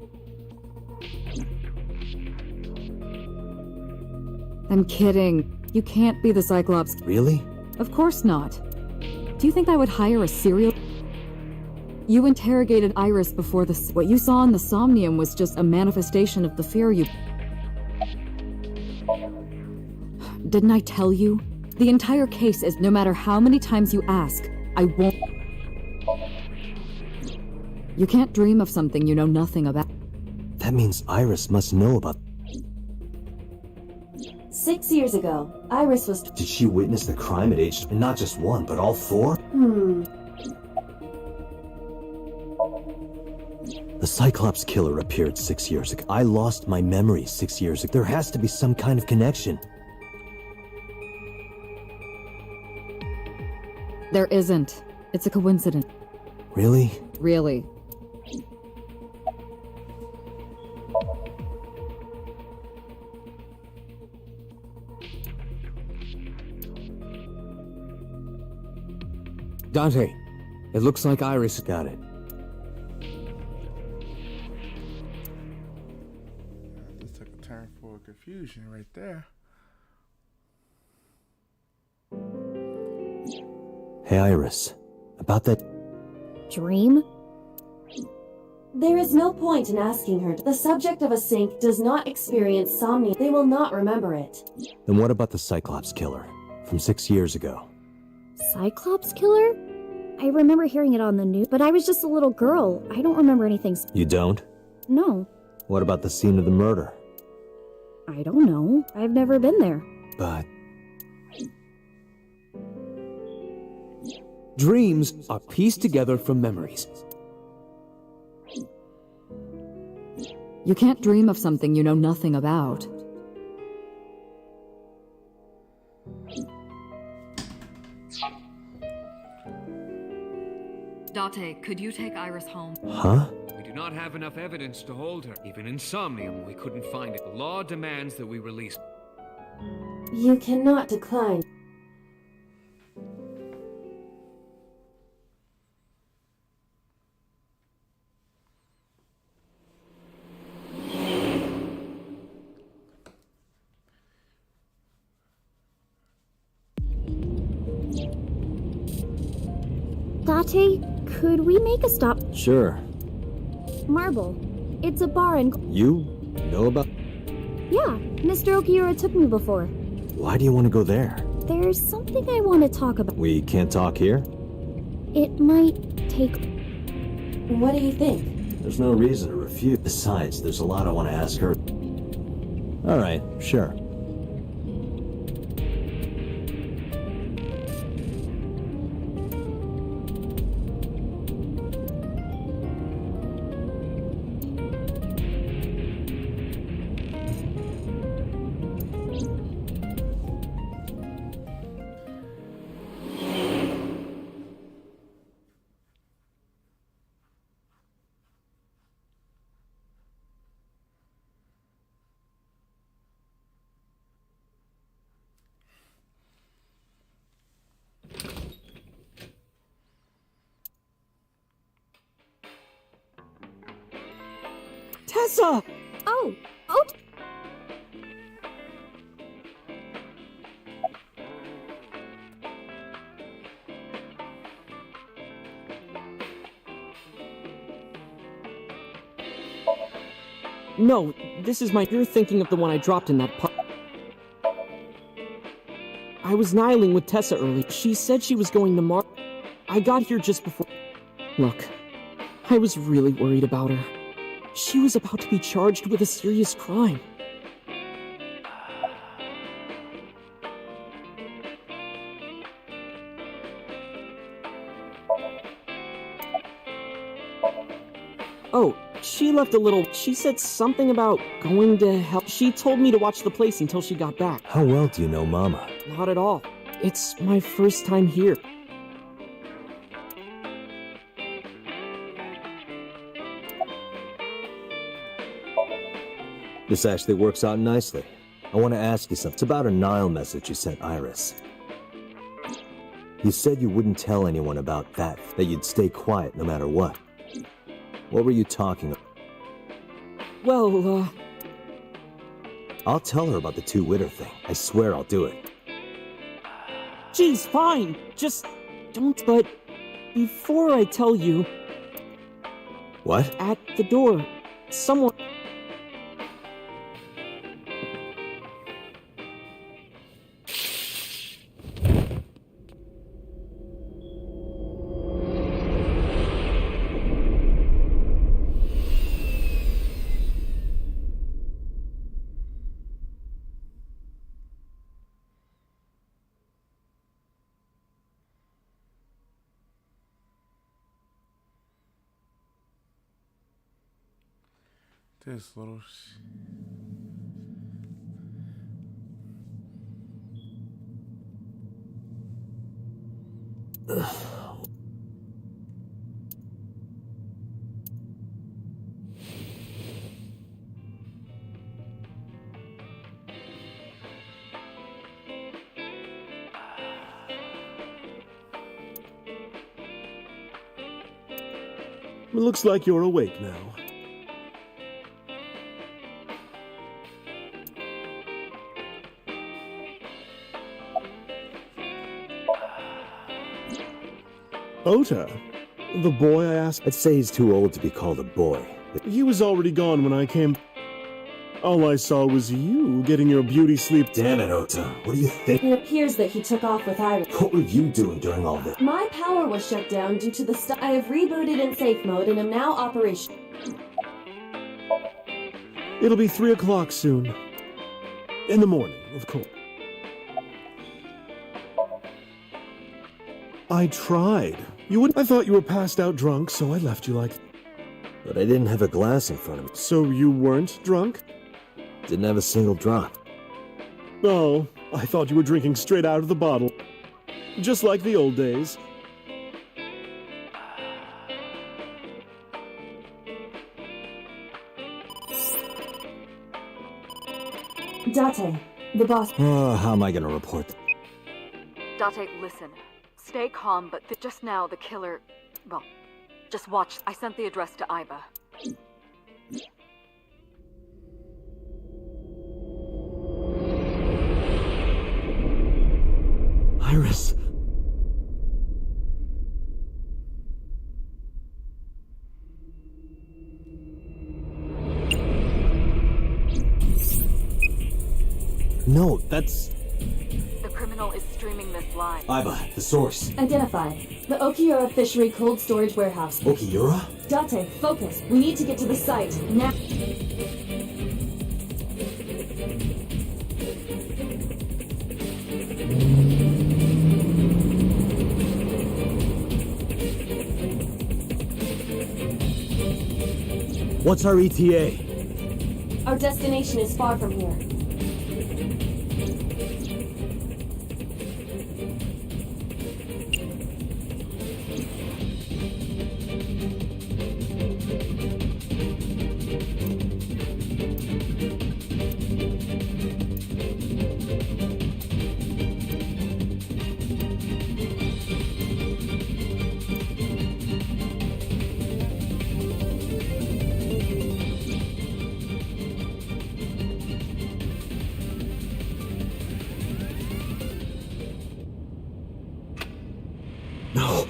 I'm kidding. You can't be the Cyclops. Really? Of course not. Do you think I would hire a serial... You interrogated Iris before this. What you saw in the Somnium was just a manifestation of the fear you... Didn't I tell you? The entire case is no matter how many times you ask, I won't... You can't dream of something you know nothing about. That means Iris must know about... 6 years ago, Iris was... Did she witness the crime at age... Not just one, but all four? The Cyclops killer appeared 6 years ago. I lost my memory 6 years ago. There has to be some kind of connection. There isn't. It's a coincidence. Really? Really. Dante, it looks like Iris got it. This took a turn for confusion right there. Hey, Iris. About that... Dream? There is no point in asking her. The subject of a sink does not experience somnia. They will not remember it. Then what about the Cyclops killer? From 6 years ago? Cyclops killer? I remember hearing it on the news, but I was just a little girl. I don't remember anything. You don't? No. What about the scene of the murder? I don't know. I've never been there. But... Dreams are pieced together from memories. You can't dream of something you know nothing about. Date, could you take Iris home? Huh? We do not have enough evidence to hold her. Even in Somnium, we couldn't find it. The law demands that we release. You cannot decline. Date, could we make a stop? Sure. Marble. It's a bar in... You know about... Yeah, Mr. Okiura took me before. Why do you want to go there? There's something I want to talk about. We can't talk here? It might take... What do you think? There's no reason to refuse. Besides, there's a lot I want to ask her. All right, sure. Tessa! Oh! No, this is my... You're thinking of the one I dropped in that park. I was nihiling with Tessa early. She said she was going to I got here just before... Look, I was really worried about her. She was about to be charged with a serious crime. Oh, she left a little... She said something about going to help. She told me to watch the place until she got back. How well do you know Mama? Not at all. It's my first time here. This actually works out nicely. I want to ask you something. It's about a Nile message you sent Iris. You said you wouldn't tell anyone about that you'd stay quiet no matter what. What were you talking about? Well, I'll tell her about the two-witter thing. I swear I'll do it. Geez, fine. Just don't... But before I tell you... What? At the door, someone... This little It looks like you're awake now. Ota? The boy I asked? I'd say he's too old to be called a boy. He was already gone when I came. All I saw was you getting your beauty sleep. Damn it, Ota. What do you think? It appears that he took off with Iris. What were you doing during all this? My power was shut down due to the I have rebooted in safe mode and am now operational. It'll be 3 o'clock soon. In the morning, of course. I tried. You wouldn't. I thought you were passed out drunk, so I left you like... But I didn't have a glass in front of me. So you weren't drunk? Didn't have a single drop. Oh, I thought you were drinking straight out of the bottle. Just like the old days. Date, the boss. Oh, how am I gonna report that? Date, listen. Stay calm, but just now the killer... Well, just watch. I sent the address to Iba. Iris. No, that's... The criminal is streaming this live. Iva, the source. Identified. The Okiura Fishery Cold Storage Warehouse. Okiura? Date, focus. We need to get to the site. Now. What's our ETA? Our destination is far from here. No.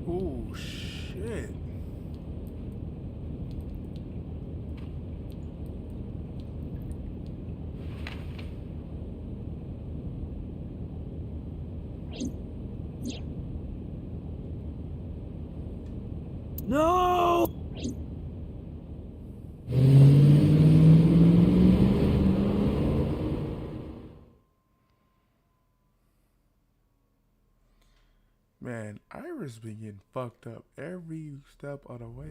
Oh, shit. No! Man, Iris been getting fucked up every step of the way.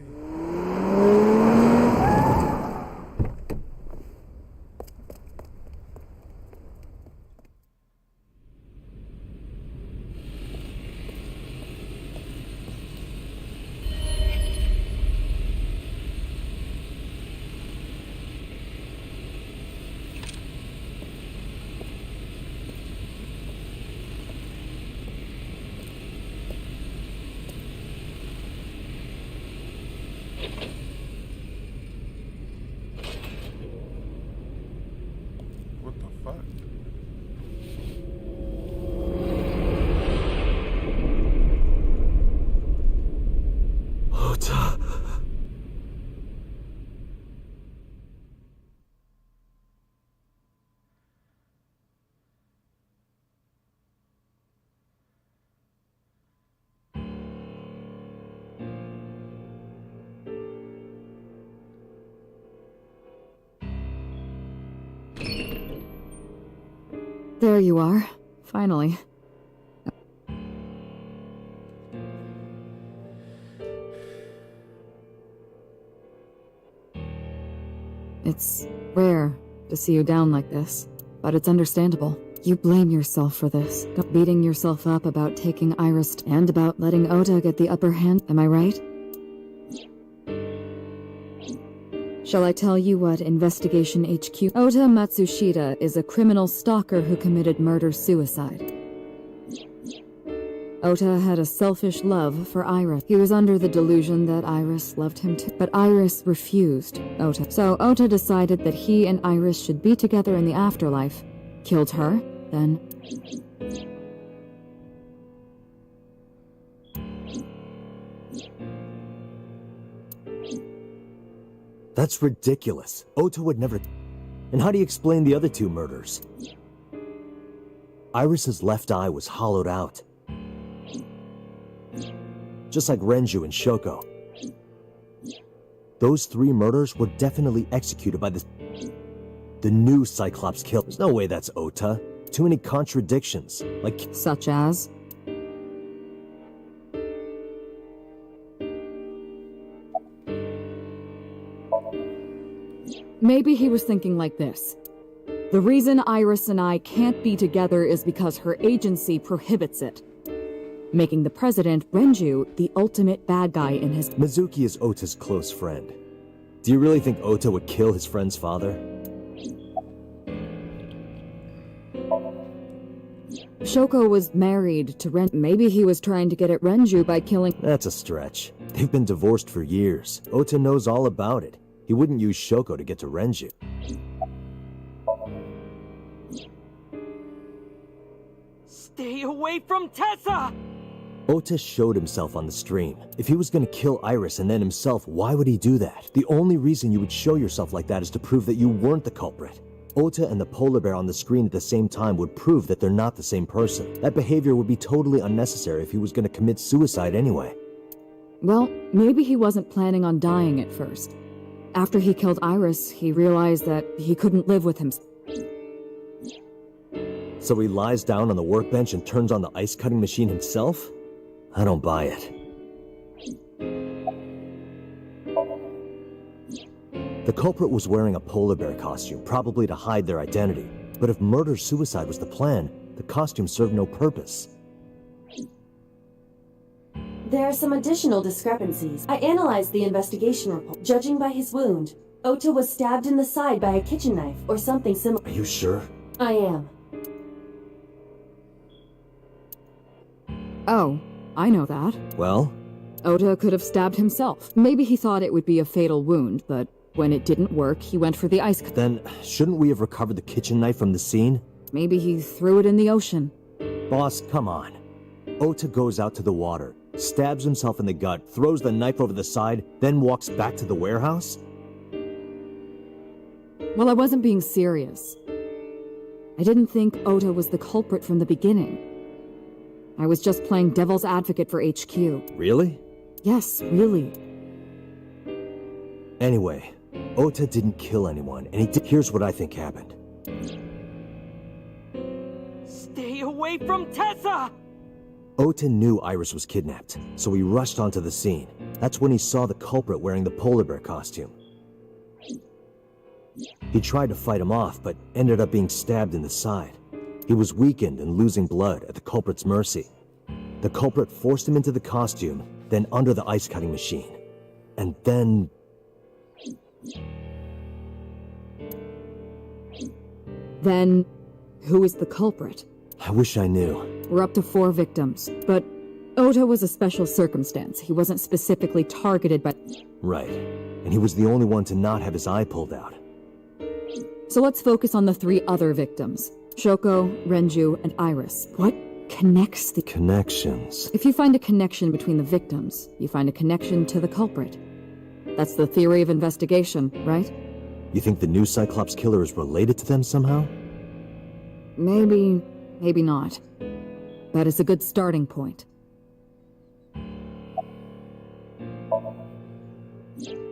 What the fuck? Ota. There you are. Finally. It's rare to see you down like this, but it's understandable. You blame yourself for this, beating yourself up about taking Iris and about letting Ota get the upper hand, am I right? Shall I tell you what Investigation HQ? Ota Matsushita is a criminal stalker who committed murder-suicide. Ota had a selfish love for Iris. He was under the delusion that Iris loved him too, but Iris refused Ota. So Ota decided that he and Iris should be together in the afterlife, killed her, then... That's ridiculous. Ota would never... And how do you explain the other two murders? Iris's left eye was hollowed out. Just like Renju and Shoko. Those three murders were definitely executed by the new Cyclops killer. There's no way that's Ota. Too many contradictions. Like... Such as? Maybe he was thinking like this. The reason Iris and I can't be together is because her agency prohibits it. Making the president, Renju, the ultimate bad guy in his... Mizuki is Ota's close friend. Do you really think Ota would kill his friend's father? Shoko was married to Ren. Maybe he was trying to get at Renju by killing... That's a stretch. They've been divorced for years. Ota knows all about it. He wouldn't use Shoko to get to Renju. Stay away from Tessa! Ota showed himself on the stream. If he was gonna kill Iris and then himself, why would he do that? The only reason you would show yourself like that is to prove that you weren't the culprit. Ota and the polar bear on the screen at the same time would prove that they're not the same person. That behavior would be totally unnecessary if he was gonna commit suicide anyway. Well, maybe he wasn't planning on dying at first. After he killed Iris, he realized that he couldn't live with himself. So he lies down on the workbench and turns on the ice-cutting machine himself? I don't buy it. The culprit was wearing a polar bear costume, probably to hide their identity. But if murder-suicide was the plan, the costume served no purpose. There are some additional discrepancies. I analyzed the investigation report. Judging by his wound, Ota was stabbed in the side by a kitchen knife or something similar. Are you sure? I am. Oh, I know that. Well? Ota could have stabbed himself. Maybe he thought it would be a fatal wound, but when it didn't work, he went for the ice. Then, shouldn't we have recovered the kitchen knife from the scene? Maybe he threw it in the ocean. Boss, come on. Ota goes out to the water, stabs himself in the gut, throws the knife over the side, then walks back to the warehouse? Well, I wasn't being serious. I didn't think Ota was the culprit from the beginning. I was just playing devil's advocate for HQ. Really? Yes, really. Anyway, Ota didn't kill anyone, and he did. Here's what I think happened. Stay away from Tessa! Ota knew Iris was kidnapped, so he rushed onto the scene. That's when he saw the culprit wearing the polar bear costume. He tried to fight him off, but ended up being stabbed in the side. He was weakened and losing blood at the culprit's mercy. The culprit forced him into the costume, then under the ice-cutting machine. And then... Then, who is the culprit? I wish I knew. We're up to 4 victims, but Ota was a special circumstance. He wasn't specifically targeted by... Right. And he was the only one to not have his eye pulled out. So let's focus on the 3 other victims. Shoko, Renju, and Iris. What connects the... Connections. If you find a connection between the victims, you find a connection to the culprit. That's the theory of investigation, right? You think the new Cyclops killer is related to them somehow? Maybe not. But it's a good starting point.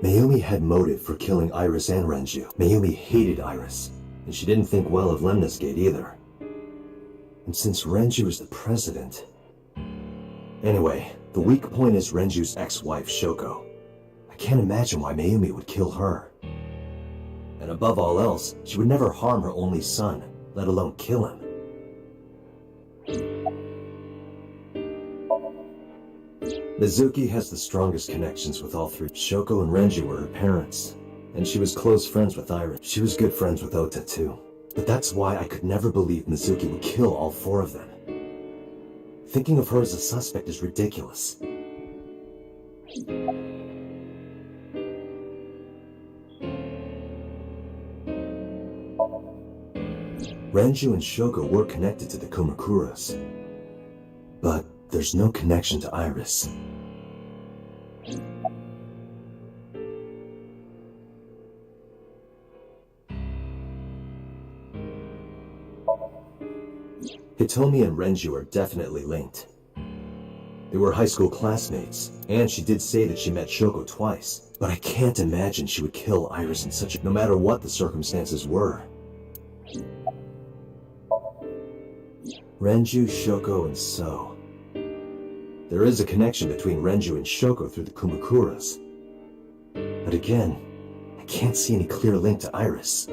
Mayumi had motive for killing Iris and Renju. Mayumi hated Iris, and she didn't think well of Lemnis Gate either. And since Renju is the president... Anyway, the weak point is Renju's ex-wife, Shoko. I can't imagine why Mayumi would kill her. And above all else, she would never harm her only son, let alone kill him. Mizuki has the strongest connections with all 3. Shoko and Renju were her parents, and she was close friends with Iris. She was good friends with Ota too. But that's why I could never believe Mizuki would kill all 4 of them. Thinking of her as a suspect is ridiculous. Renju and Shoko were connected to the Kumakuras, but there's no connection to Iris. Hitomi and Renju are definitely linked. They were high school classmates, and she did say that she met Shoko twice, but I can't imagine she would kill Iris in such a... no matter what the circumstances were. Renju, Shoko, and So. There is a connection between Renju and Shoko through the Kumakuras. But again, I can't see any clear link to Iris.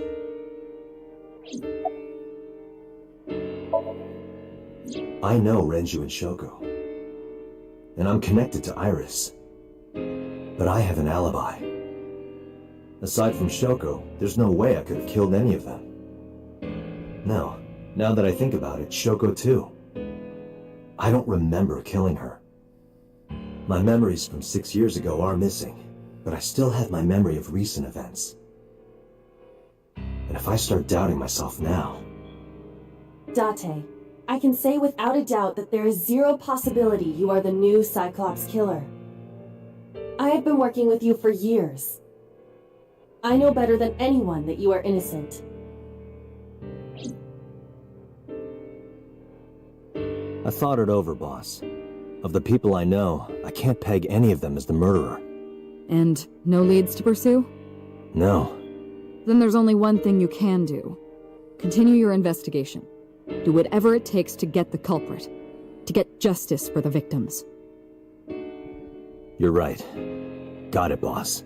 I know Renju and Shoko. And I'm connected to Iris. But I have an alibi. Aside from Shoko, there's no way I could have killed any of them. No, now that I think about it, Shoko too. I don't remember killing her. My memories from 6 years ago are missing, but I still have my memory of recent events. And if I start doubting myself now... Date, I can say without a doubt that there is zero possibility you are the new Cyclops killer. I have been working with you for years. I know better than anyone that you are innocent. I thought it over, boss. Of the people I know, I can't peg any of them as the murderer. And no leads to pursue? No. Then there's only one thing you can do. Continue your investigation. Do whatever it takes to get the culprit. To get justice for the victims. You're right. Got it, boss.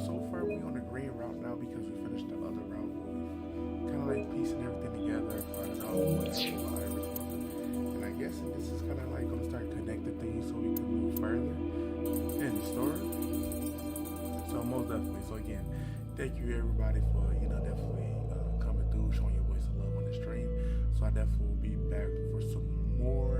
So far we on the green route now because we finished the other route. Kind of like piecing everything together, finding out what's and I guess this is kind of like going to start connecting things so we can move further in the story. So most definitely. So again, thank you everybody for definitely coming through, showing your voice of love on the stream. So I definitely will be back for some more